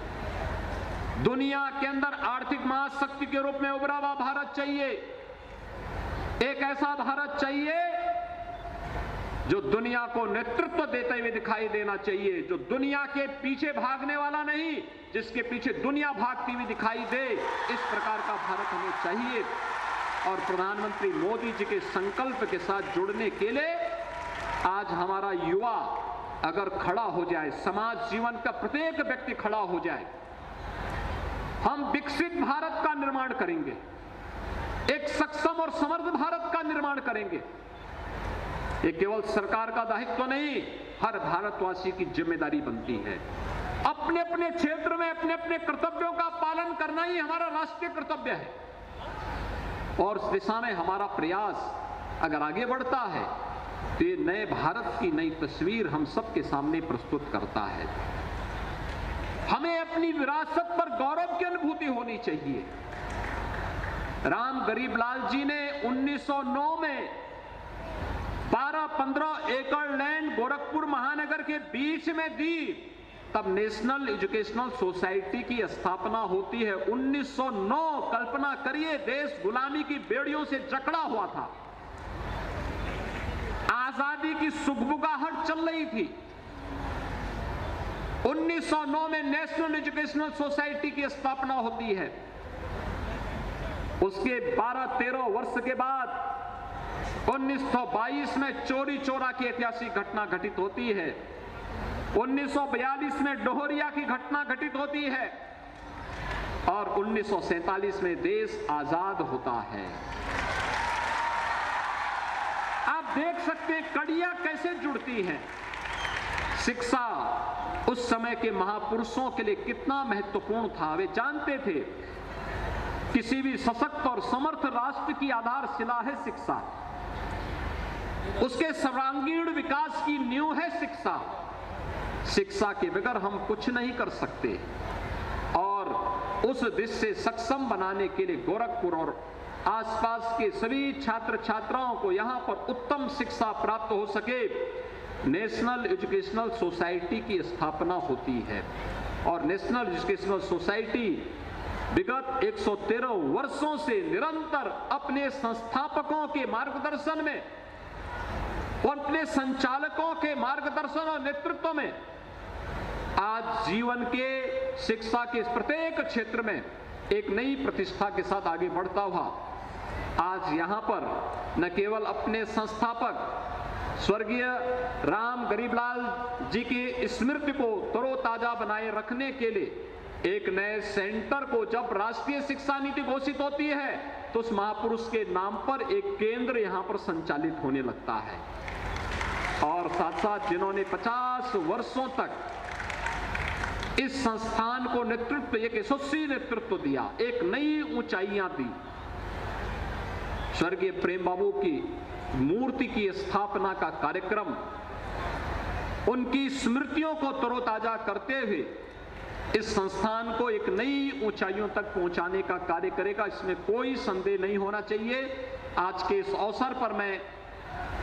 दुनिया के अंदर आर्थिक महाशक्ति के रूप में उभरा हुआ भारत चाहिए। एक ऐसा भारत चाहिए जो दुनिया को नेतृत्व देते हुए दिखाई देना चाहिए, जो दुनिया के पीछे भागने वाला नहीं, जिसके पीछे दुनिया भागती हुई दिखाई दे। इस प्रकार का भारत हमें चाहिए। और प्रधानमंत्री मोदी जी के संकल्प के साथ जुड़ने के लिए आज हमारा युवा अगर खड़ा हो जाए, समाज जीवन का प्रत्येक व्यक्ति खड़ा हो जाए, हम विकसित भारत का निर्माण करेंगे, एक सक्षम और समर्थ भारत का निर्माण करेंगे। ये केवल सरकार का दायित्व नहीं, हर भारतवासी की जिम्मेदारी बनती है। अपने अपने क्षेत्र में अपने अपने कर्तव्यों का पालन करना ही हमारा राष्ट्रीय कर्तव्य है। और इस दिशा में हमारा प्रयास अगर आगे बढ़ता है तो ये नए भारत की नई तस्वीर हम सबके सामने प्रस्तुत करता है। हमें अपनी विरासत पर गौरव की अनुभूति होनी चाहिए। राम गरीबलाल जी ने 1909 में 12-15 एकड़ लैंड गोरखपुर महानगर के बीच में दी, तब नेशनल एजुकेशनल सोसाइटी की स्थापना होती है। 1909, कल्पना करिए, देश गुलामी की बेड़ियों से जकड़ा हुआ था, आजादी की सुगबुगाहट चल रही थी। 1909 में नेशनल एजुकेशनल सोसाइटी की स्थापना होती है। उसके 12-13 वर्ष के बाद 1922 में चोरी चोरा की ऐतिहासिक घटना घटित होती है। 1942 में डोहरिया की घटना घटित होती है और 1947 में देश आजाद होता है। आप देख सकते हैं कड़ियां कैसे जुड़ती हैं। शिक्षा उस समय के महापुरुषों के लिए कितना महत्वपूर्ण था। वे जानते थे किसी भी सशक्त और समर्थ राष्ट्र की आधारशिला है शिक्षा, उसके सर्वांगीण विकास की नींव है शिक्षा। शिक्षा के बगैर हम कुछ नहीं कर सकते। और उस देश से सक्षम बनाने के लिए गोरखपुर और आसपास के सभी छात्र छात्राओं को यहां पर उत्तम शिक्षा प्राप्त हो सके, नेशनल एजुकेशनल सोसाइटी की स्थापना होती है। और नेशनल एजुकेशनल सोसाइटी विगत 113 वर्षों से निरंतर अपने संस्थापकों के मार्गदर्शन में और अपने संचालकों के मार्गदर्शन और नेतृत्व में आज जीवन के शिक्षा के प्रत्येक क्षेत्र में एक नई प्रतिष्ठा के साथ आगे बढ़ता हुआ आज यहाँ पर न केवल अपने संस्थापक स्वर्गीय राम गरीबलाल जी की स्मृति को तरोताजा बनाए रखने के लिए एक नए सेंटर को जब राष्ट्रीय शिक्षा नीति घोषित होती है तो उस महापुरुष के नाम पर एक केंद्र यहाँ पर संचालित होने लगता है। और साथ साथ जिन्होंने 50 वर्षों तक इस संस्थान को नेतृत्व, एक यशस्वी नेतृत्व दिया, एक नई ऊंचाइयां दी। स्वर्गीय प्रेम बाबू की मूर्ति की स्थापना का कार्यक्रम उनकी स्मृतियों को तरोताजा करते हुए इस संस्थान को एक नई ऊंचाइयों तक पहुंचाने का कार्य करेगा, इसमें कोई संदेह नहीं होना चाहिए। आज के इस अवसर पर मैं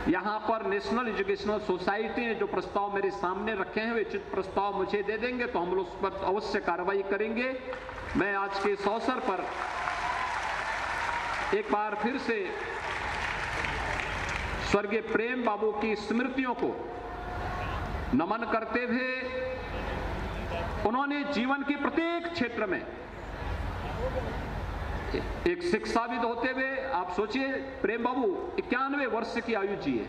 यहाँ पर नेशनल एजुकेशनल सोसाइटी ने जो प्रस्ताव मेरे सामने रखे हैं वे उचित प्रस्ताव मुझे दे देंगे तो हम लोग उस पर अवश्य कार्रवाई करेंगे। मैं आज के इस अवसर पर एक बार फिर से स्वर्गीय प्रेम बाबू की स्मृतियों को नमन करते हुए उन्होंने जीवन के प्रत्येक क्षेत्र में एक शिक्षाविद होते हुए, आप सोचिए प्रेम बाबू 91 वर्ष की आयु जिए।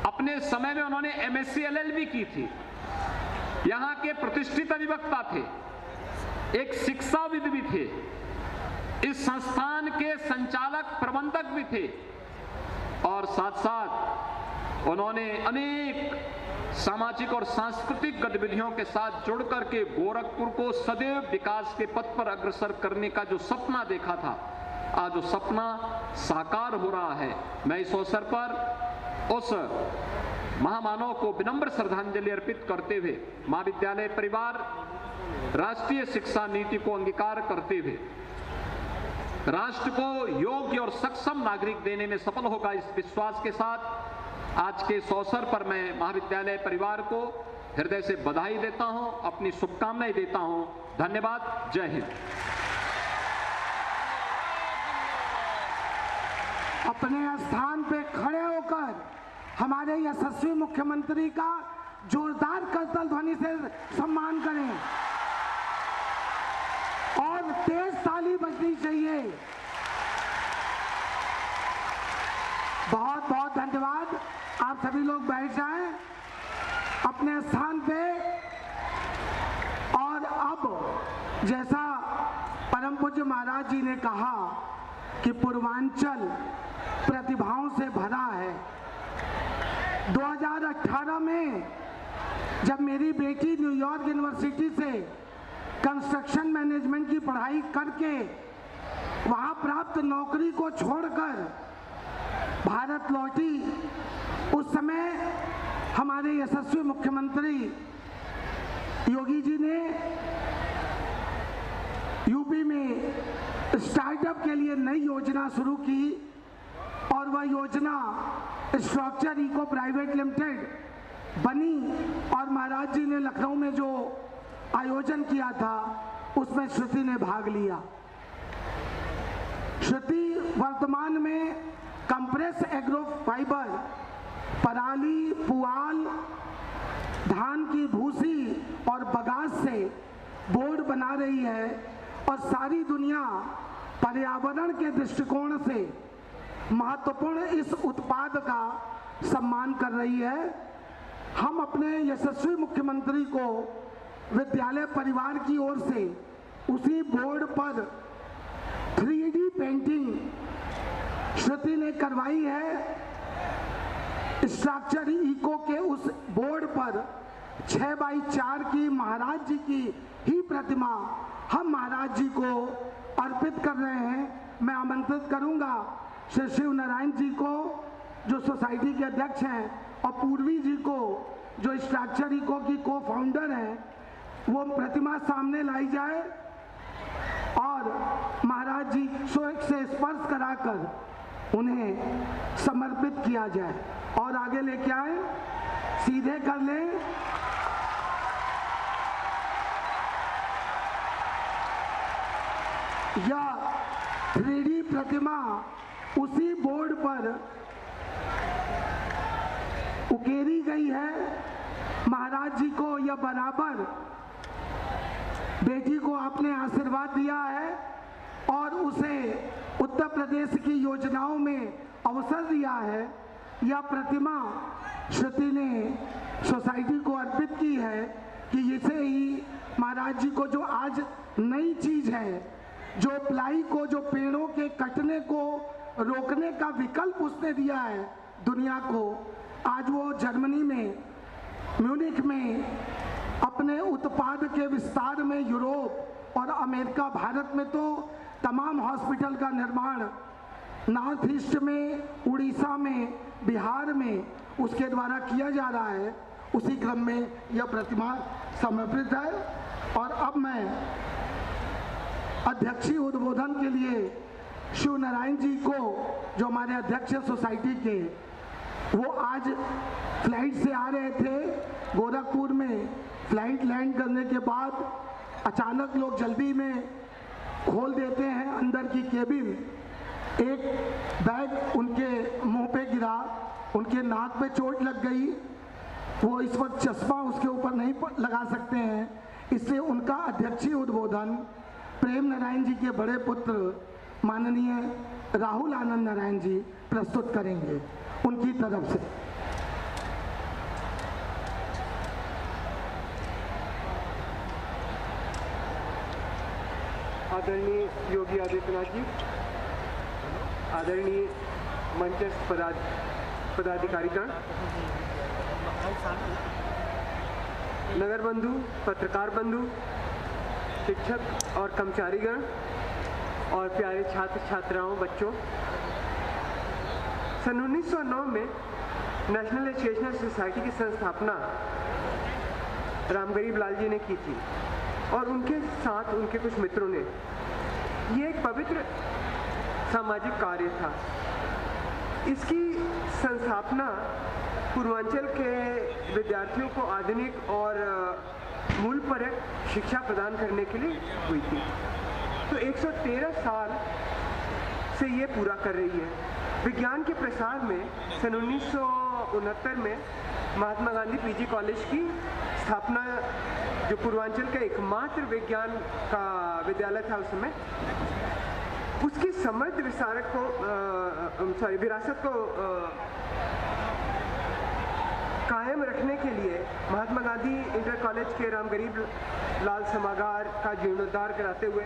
अपने समय में उन्होंने MSc LLB की थी, यहाँ के प्रतिष्ठित अधिवक्ता थे, एक शिक्षाविद भी थे, इस संस्थान के संचालक प्रबंधक भी थे और साथ साथ उन्होंने अनेक सामाजिक और सांस्कृतिक गतिविधियों के साथ जुड़ करके गोरखपुर को सदैव विकास के पथ पर अग्रसर करने का जो सपना देखा था, आज वो सपना साकार हो रहा है। मैं इस अवसर पर उस महामानव को विनम्र श्रद्धांजलि अर्पित करते हुए महाविद्यालय परिवार राष्ट्रीय शिक्षा नीति को अंगीकार करते हुए राष्ट्र को योग्य और सक्षम नागरिक देने में सफल होगा, इस विश्वास के साथ आज के इस अवसर पर मैं महाविद्यालय परिवार को हृदय से बधाई देता हूं, अपनी शुभकामनाएं देता हूं। धन्यवाद। जय हिंद। अपने स्थान पे खड़े होकर हमारे यशस्वी मुख्यमंत्री का जोरदार करतल ध्वनि से सम्मान करें और तेज ताली बजनी चाहिए। बहुत बहुत धन्यवाद। आप सभी लोग बैठ जाएं अपने स्थान पे। और अब जैसा परम पूज्य महाराज जी ने कहा कि पूर्वांचल प्रतिभाओं से भरा है। 2018 में जब मेरी बेटी न्यूयॉर्क यूनिवर्सिटी से कंस्ट्रक्शन मैनेजमेंट की पढ़ाई करके वहां प्राप्त नौकरी को छोड़कर भारत लौटी, उस समय हमारे यशस्वी मुख्यमंत्री योगी जी ने यूपी में स्टार्टअप के लिए नई योजना शुरू की और वह योजना स्ट्रक्चर इको प्राइवेट लिमिटेड बनी और महाराज जी ने लखनऊ में जो आयोजन किया था उसमें श्रुति ने भाग लिया। श्रुति वर्तमान में कंप्रेस एग्रो फाइबर, पराली, पुआल, धान की भूसी और बगास से बोर्ड बना रही है और सारी दुनिया पर्यावरण के दृष्टिकोण से महत्वपूर्ण इस उत्पाद का सम्मान कर रही है। हम अपने यशस्वी मुख्यमंत्री को विद्यालय परिवार की ओर से उसी बोर्ड पर 3D पेंटिंग श्रुति ने करवाई है। स्ट्रक्चर इको के उस बोर्ड पर 6x4 की महाराज जी की ही प्रतिमा हम महाराज जी को अर्पित कर रहे हैं। मैं आमंत्रित करूंगा श्री शिव नारायण जी को जो सोसाइटी के अध्यक्ष हैं और पूर्वी जी को जो स्ट्रक्चर इको की को फाउंडर हैं, वो प्रतिमा सामने लाई जाए और महाराज जी से स्पर्श कराकर उन्हें समर्पित किया जाए और आगे लेके आए, सीधे कर लें। यह 3D प्रतिमा उसी बोर्ड पर उकेरी गई है। महाराज जी को यह बराबर बेटी को आपने आशीर्वाद दिया है और उसे उत्तर प्रदेश की योजनाओं में अवसर दिया है। यह प्रतिमा श्रुति ने सोसाइटी को अर्पित की है कि इसे ही महाराज जी को जो आज नई चीज है, जो प्लाई को, जो पेड़ों के कटने को रोकने का विकल्प उसने दिया है दुनिया को, आज वो जर्मनी में म्यूनिख में अपने उत्पाद के विस्तार में यूरोप और अमेरिका, भारत में तो तमाम हॉस्पिटल का निर्माण नॉर्थ ईस्ट में, उड़ीसा में, बिहार में उसके द्वारा किया जा रहा है। उसी क्रम में यह प्रतिमा समर्पित है। और अब मैं अध्यक्षीय उद्बोधन के लिए शिव नारायण जी को, जो हमारे अध्यक्ष सोसाइटी के, वो आज फ्लाइट से आ रहे थे गोरखपुर में। फ्लाइट लैंड करने के बाद अचानक लोग जल्दी में खोल देते हैं अंदर की केबिन। एक बैग उनके मुंह पे गिरा, उनके नाक पे चोट लग गई। वो इस वक्त चश्मा उसके ऊपर नहीं लगा सकते हैं, इसलिए उनका अध्यक्षीय उद्बोधन प्रेम नारायण जी के बड़े पुत्र माननीय राहुल आनंद नारायण जी प्रस्तुत करेंगे उनकी तरफ से। आदरणीय योगी आदित्यनाथ जी, आदरणीय मंचस्थ पदाधिकारीगण, नगर बंधु, पत्रकार बंधु, शिक्षक और कर्मचारीगण और प्यारे छात्र छात्राओं, बच्चों, सन 1909 में नेशनल एजुकेशनल सोसाइटी की संस्थापना रामगरीब लाल जी ने की थी और उनके साथ उनके कुछ मित्रों ने। ये एक पवित्र सामाजिक कार्य था। इसकी संस्थापना पूर्वांचल के विद्यार्थियों को आधुनिक और मूलपरक शिक्षा प्रदान करने के लिए हुई थी। तो 113 साल से ये पूरा कर रही है। विज्ञान के प्रसार में सन 1969 में महात्मा गांधी पीजी कॉलेज की स्थापना, जो पूर्वांचल का एकमात्र विज्ञान का विद्यालय था उस समय, उसकी समृद्ध विरासत को कायम रखने के लिए महात्मा गांधी इंटर कॉलेज के रामगरीब लाल सभागार का जीर्णोद्धार कराते हुए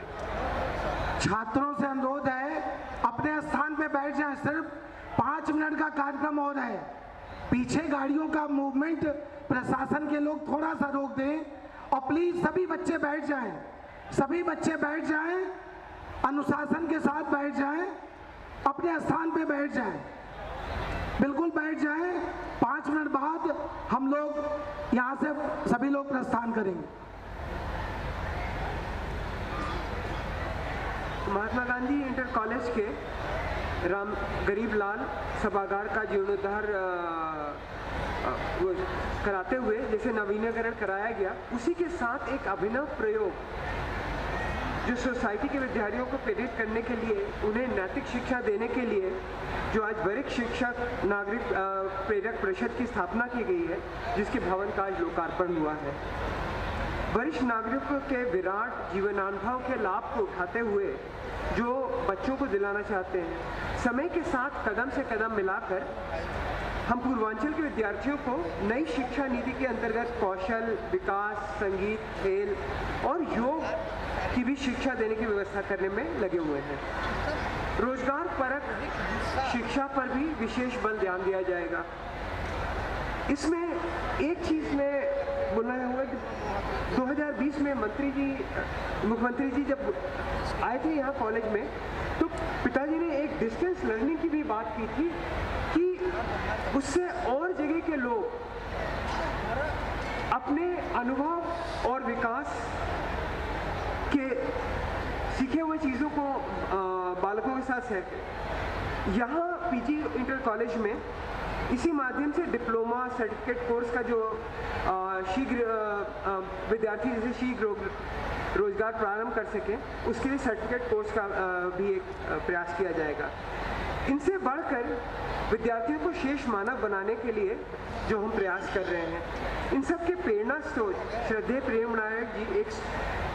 छात्रों से अनुरोध है अपने स्थान पे बैठ जाएं। सिर्फ 5 मिनट का कार्यक्रम हो रहा है। पीछे गाड़ियों का मूवमेंट प्रशासन के लोग थोड़ा सा रोक दें और प्लीज सभी बच्चे बैठ जाएं। सभी बच्चे बैठ जाएं, अनुशासन के साथ बैठ जाएं, अपने स्थान पे बैठ जाएं, बिल्कुल बैठ जाएं। 5 मिनट बाद हम लोग यहाँ से सभी लोग प्रस्थान करेंगे। महात्मा गांधी इंटर कॉलेज के रामगरीब लाल सभागार का जीर्णोद्धार कराते हुए जैसे नवीनीकरण कराया गया, उसी के साथ एक अभिनव प्रयोग जो सोसाइटी के विद्यार्थियों को प्रेरित करने के लिए, उन्हें नैतिक शिक्षा देने के लिए, जो आज वरिष्ठ शिक्षक नागरिक प्रेरक परिषद की स्थापना की गई है, जिसके भवन का आज लोकार्पण हुआ है। वरिष्ठ नागरिकों के विराट जीवनानुभव के लाभ को उठाते हुए जो बच्चों को दिलाना चाहते हैं, समय के साथ कदम से कदम मिलाकर हम पूर्वांचल के विद्यार्थियों को नई शिक्षा नीति के अंतर्गत कौशल विकास, संगीत, खेल और योग की भी शिक्षा देने की व्यवस्था करने में लगे हुए हैं। रोजगार परक शिक्षा पर भी विशेष बल ध्यान दिया जाएगा। इसमें एक चीज में बोलना चाहूँगा कि 2020 में मुख्यमंत्री जी जब आए थे यहाँ कॉलेज में, तो पिताजी ने एक डिस्टेंस लर्निंग की भी बात की थी कि उससे और जगह के लोग अपने अनुभव और विकास के सीखे हुए चीज़ों को बालकों के साथ शेयर। यहाँ पीजी इंटर कॉलेज में इसी माध्यम से डिप्लोमा सर्टिफिकेट कोर्स का जो शीघ्र विद्यार्थी जैसे शीघ्र रोजगार प्रारंभ कर सकें, उसके लिए सर्टिफिकेट कोर्स का भी एक प्रयास किया जाएगा। इनसे बढ़कर विद्यार्थियों को शेष मानव बनाने के लिए जो हम प्रयास कर रहे हैं, इन सब के प्रेरणा स्रोत श्रद्धेय प्रेम नायक जी एक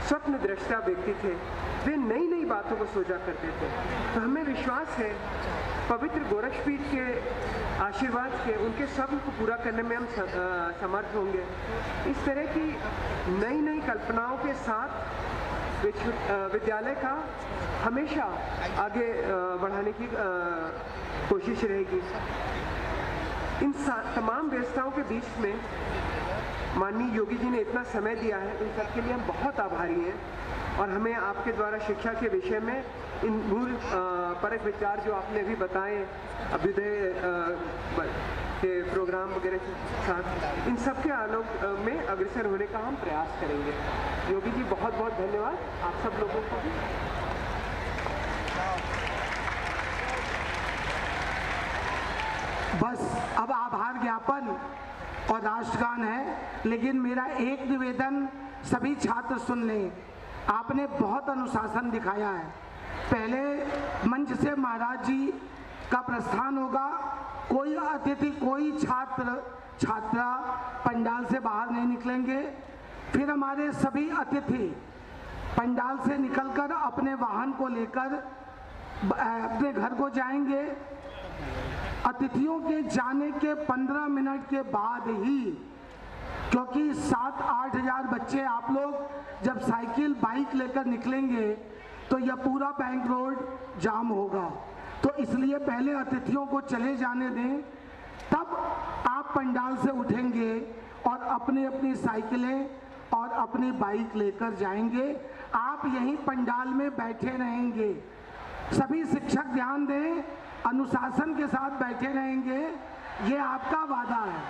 स्वप्न दृष्टा व्यक्ति थे। वे नई नई बातों को सोचा करते थे। तो हमें विश्वास है पवित्र गोरक्षपीठ के आशीर्वाद के उनके स्वप्न को पूरा करने में हम समर्थ होंगे। इस तरह की नई नई कल्पनाओं के साथ विद्यालय का हमेशा आगे बढ़ाने की कोशिश रहेगी। इन तमाम व्यवस्थाओं के बीच में माननीय योगी जी ने इतना समय दिया है, इन सबके लिए हम बहुत आभारी हैं। और हमें आपके द्वारा शिक्षा के विषय में इन मूल परक विचार जो आपने अभी बताए, अभ्युदय के प्रोग्राम वगैरह के साथ, इन सब के आलोक में अग्रसर होने का हम प्रयास करेंगे। योगी जी बहुत बहुत धन्यवाद आप सब लोगों को भी। बस अब आभार ज्ञापन और राष्ट्रगान है, लेकिन मेरा एक निवेदन सभी छात्र सुन लें। आपने बहुत अनुशासन दिखाया है। पहले मंच से महाराज जी का प्रस्थान होगा, कोई अतिथि कोई छात्रा पंडाल से बाहर नहीं निकलेंगे। फिर हमारे सभी अतिथि पंडाल से निकलकर अपने वाहन को लेकर अपने घर को जाएंगे। अतिथियों के जाने के 15 मिनट के बाद ही, क्योंकि 7-8 हज़ार बच्चे आप लोग जब साइकिल बाइक लेकर निकलेंगे तो यह पूरा बैंक रोड जाम होगा, तो इसलिए पहले अतिथियों को चले जाने दें, तब आप पंडाल से उठेंगे और अपनी अपनी साइकिलें और अपनी बाइक लेकर जाएंगे। आप यहीं पंडाल में बैठे रहेंगे। सभी शिक्षक ध्यान दें, अनुशासन के साथ बैठे रहेंगे। ये आपका वादा है।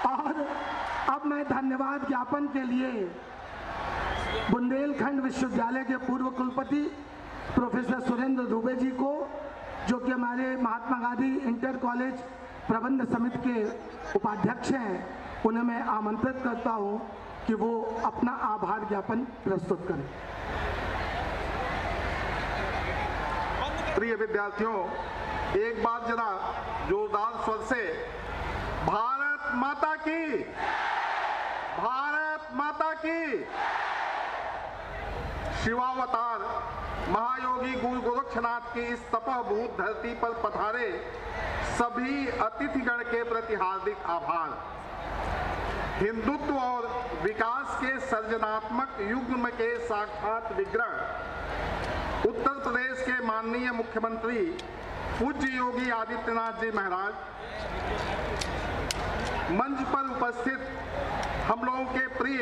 और अब मैं धन्यवाद ज्ञापन के लिए बुंदेलखंड विश्वविद्यालय के पूर्व कुलपति प्रोफेसर सुरेंद्र दुबे जी को, जो कि हमारे महात्मा गांधी इंटर कॉलेज प्रबंध समिति के उपाध्यक्ष हैं, उन्हें मैं आमंत्रित करता हूं कि वो अपना आभार ज्ञापन प्रस्तुत करें। प्रिय विद्यार्थियों, एक बार जरा जोरदार स्वर से भारत माता की, भारत माता की। शिवावतार महायोगी गुरु गोरक्षनाथ की इस तपभूत धरती पर पधारे सभी अतिथिगण के प्रति हार्दिक आभार। हिंदुत्व और विकास के सर्जनात्मक युग्म के साक्षात विग्रह उत्तर प्रदेश के माननीय मुख्यमंत्री पूज्य योगी आदित्यनाथ जी महाराज, मंच पर उपस्थित हम लोगों के प्रिय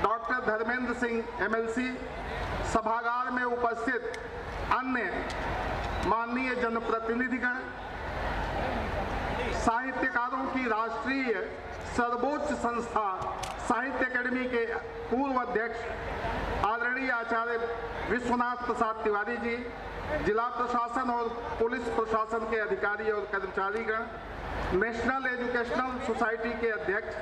डॉक्टर धर्मेंद्र सिंह एमएलसी, सभागार में उपस्थित अन्य माननीय जनप्रतिनिधिगण, साहित्यकारों की राष्ट्रीय सर्वोच्च संस्था साहित्य अकेडमी के पूर्व अध्यक्ष आदरणीय आचार्य विश्वनाथ प्रसाद तिवारी जी, जिला प्रशासन और पुलिस प्रशासन के अधिकारी और कर्मचारीगण, नेशनल एजुकेशनल सोसाइटी के अध्यक्ष,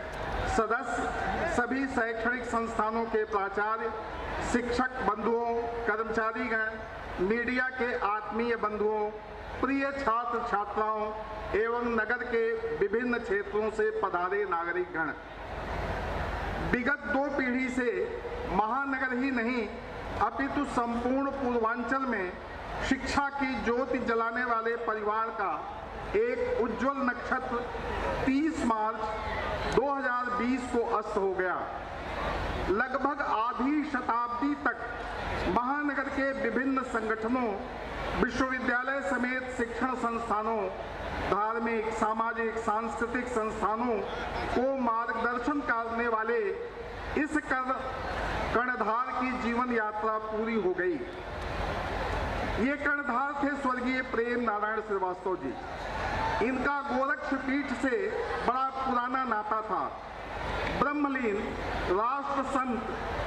सदस्य, सभी शैक्षणिक संस्थानों के प्राचार्य, शिक्षक बंधुओं, कर्मचारीगण, मीडिया के आत्मीय बंधुओं, प्रिय छात्र छात्राओं एवं नगर के विभिन्न क्षेत्रों से पधारे नागरिकगण, विगत 2 पीढ़ी से महानगर ही नहीं अपितु संपूर्ण पूर्वांचल में शिक्षा की ज्योति जलाने वाले परिवार का एक उज्जवल नक्षत्र 30 मार्च 2020 को अस्त हो गया। लगभग आधी शताब्दी तक महानगर के विभिन्न संगठनों, विश्वविद्यालय समेत शिक्षण संस्थानों, धार्मिक, सामाजिक, सांस्कृतिक संस्थानों को मार्गदर्शन करने वाले इस कर्णधार की जीवन यात्रा पूरी हो गई। ये कर्णधार थे स्वर्गीय प्रेम नारायण श्रीवास्तव जी। इनका गोरक्ष पीठ से बड़ा पुराना नाता था। ब्रह्मलीन राष्ट्र संत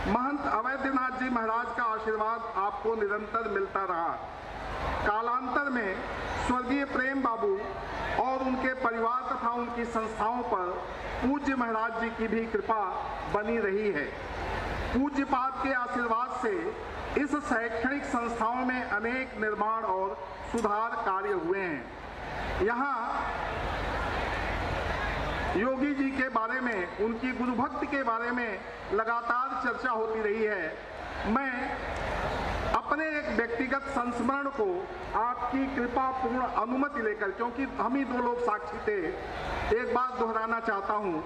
महंत अवैधनाथ जी महाराज का आशीर्वाद आपको निरंतर मिलता रहा। कालांतर में स्वर्गीय प्रेम बाबू और उनके परिवार तथा उनकी संस्थाओं पर पूज्य महाराज जी की भी कृपा बनी रही है। पूज्य पाद के आशीर्वाद से इस शैक्षणिक संस्थाओं में अनेक निर्माण और सुधार कार्य हुए हैं। यहाँ योगी जी के बारे में, उनकी गुरु भक्ति के बारे में लगातार चर्चा होती रही है। मैं अपने एक व्यक्तिगत संस्मरण को आपकी कृपा पूर्ण अनुमति लेकर, क्योंकि हम ही 2 लोग साक्षी थे, एक बात दोहराना चाहता हूं।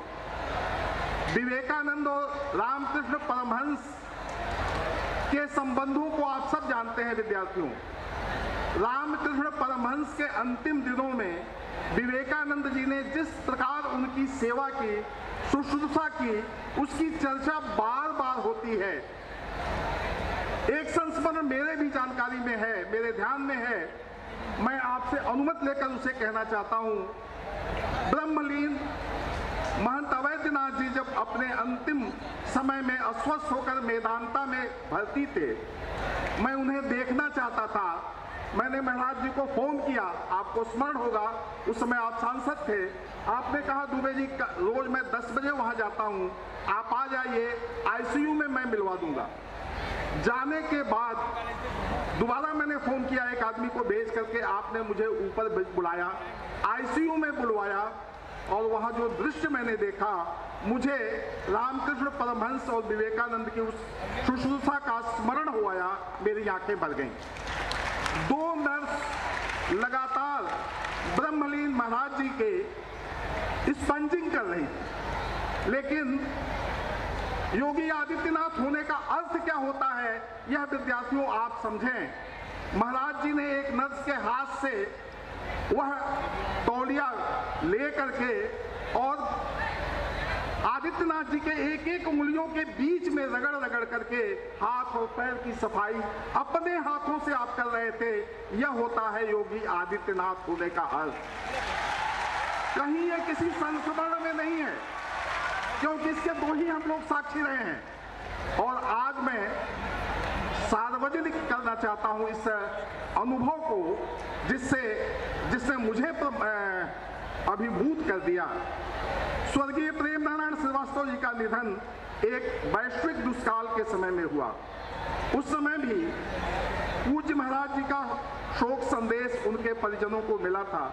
विवेकानंद और रामकृष्ण परमहंस के संबंधों को आप सब जानते हैं विद्यार्थियों। रामकृष्ण परमहंस के अंतिम दिनों में विवेकानंद जी ने जिस प्रकार उनकी सेवा की, शुश्रूषा की, उसकी चर्चा बार बार होती है। एक संस्मरण मेरे भी जानकारी में है, मेरे ध्यान में है, मैं आपसे अनुमति लेकर उसे कहना चाहता हूं। ब्रह्मलीन महंत अवैधनाथ जी जब अपने अंतिम समय में अस्वस्थ होकर मेदांता में भर्ती थे, मैं उन्हें देखना चाहता था। मैंने महाराज जी को फोन किया, आपको स्मरण होगा, उस समय आप सांसद थे। आपने कहा दुबे जी रोज मैं 10 बजे वहां जाता हूं, आप आ जाइए, आईसीयू में मैं मिलवा दूंगा। जाने के बाद दोबारा मैंने फोन किया, एक आदमी को भेज करके आपने मुझे ऊपर बुलाया, आईसीयू में बुलवाया, और वहां जो दृश्य मैंने देखा, मुझे रामकृष्ण परमहंस और विवेकानंद की उस शुश्रूषा का स्मरण हुआ, मेरी आंखें भर गईं। 2 नर्स लगातार ब्रह्मलीन महाराज जी के स्पंजिंग कर रही थी, लेकिन योगी आदित्यनाथ होने का अर्थ क्या होता है, यह विद्यार्थियों आप समझें। महाराज जी ने एक नर्स के हाथ से वह तौलिया ले करके और आदित्यनाथ जी के एक एक उंगलियों के बीच में रगड़ रगड़ करके हाथ और पैर की सफाई अपने हाथों से आप कर रहे थे। यह होता है योगी आदित्यनाथ होने का अर्थ। कहीं ये किसी संस्मरण में नहीं है, क्योंकि इसके दो ही हम लोग साक्षी रहे हैं। और आज मैं सार्वजनिक करना चाहता हूं इस अनुभव को, जिसने मुझे अभिभूत कर दिया। स्वर्गीय प्रेम नारायण श्रीवास्तव जी का निधन एक वैश्विक दुष्काल के समय में हुआ। उस समय भी पूज्य महाराज जी का शोक संदेश उनके परिजनों को मिला था।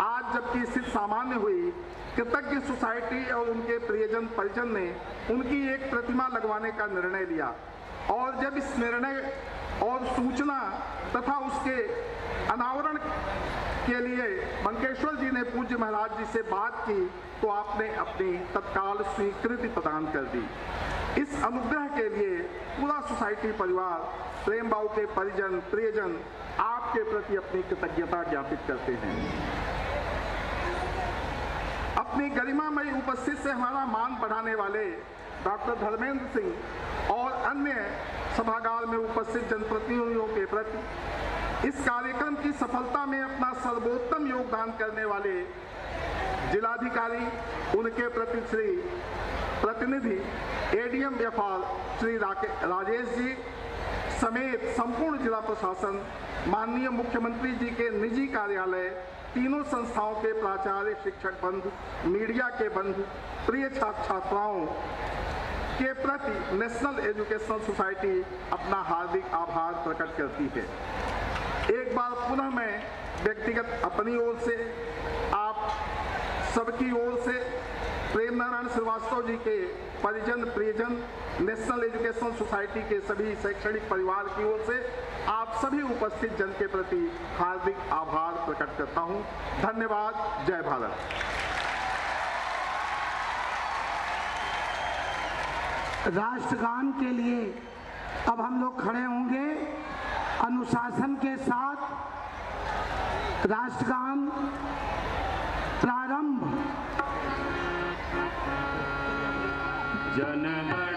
आज जबकि स्थिति सामान्य हुई, कृतज्ञ सोसाइटी और उनके प्रियजन परिजन ने उनकी एक प्रतिमा लगवाने का निर्णय लिया। और जब इस निर्णय और सूचना तथा उसके अनावरण के लिए मंकेश्वर जी ने पूज्य महाराज जी से बात की, तो आपने अपनी तत्काल स्वीकृति प्रदान कर दी। इस अनुग्रह के लिए पूरा सोसाइटी परिवार, प्रेम बाबू के परिजन प्रियजन आपके प्रति अपनी कृतज्ञता ज्ञापित करते हैं। अपनी गरिमामयी उपस्थिति से हमारा मान बढ़ाने वाले डॉक्टर धर्मेंद्र सिंह और अन्य सभागार में उपस्थित जनप्रतिनिधियों के प्रति इस कार्यक्रम की सफलता में अपना सर्वोत्तम योगदान करने वाले जिलाधिकारी, उनके प्रतिनिधि एडीएम एफआर श्री राजेश जी समेत संपूर्ण जिला प्रशासन, माननीय मुख्यमंत्री जी के निजी कार्यालय, तीनों संस्थाओं के प्राचार्य, शिक्षक बंधु, मीडिया के बंधु, प्रिय छात्र छात्राओं के प्रति नेशनल एजुकेशनल सोसाइटी अपना हार्दिक आभार प्रकट करती है। एक बार पुनः मैं व्यक्तिगत अपनी ओर से, आप सबकी ओर से, प्रेम नारायण श्रीवास्तव जी के परिजन प्रियजन, नेशनल एजुकेशनल सोसाइटी के सभी शैक्षणिक परिवार की ओर से आप सभी उपस्थित जन के प्रति हार्दिक आभार प्रकट करता हूं। धन्यवाद। जय भारत। राष्ट्रगान के लिए अब हम लोग खड़े होंगे। अनुशासन के साथ राष्ट्रगान प्रारंभ। जनगण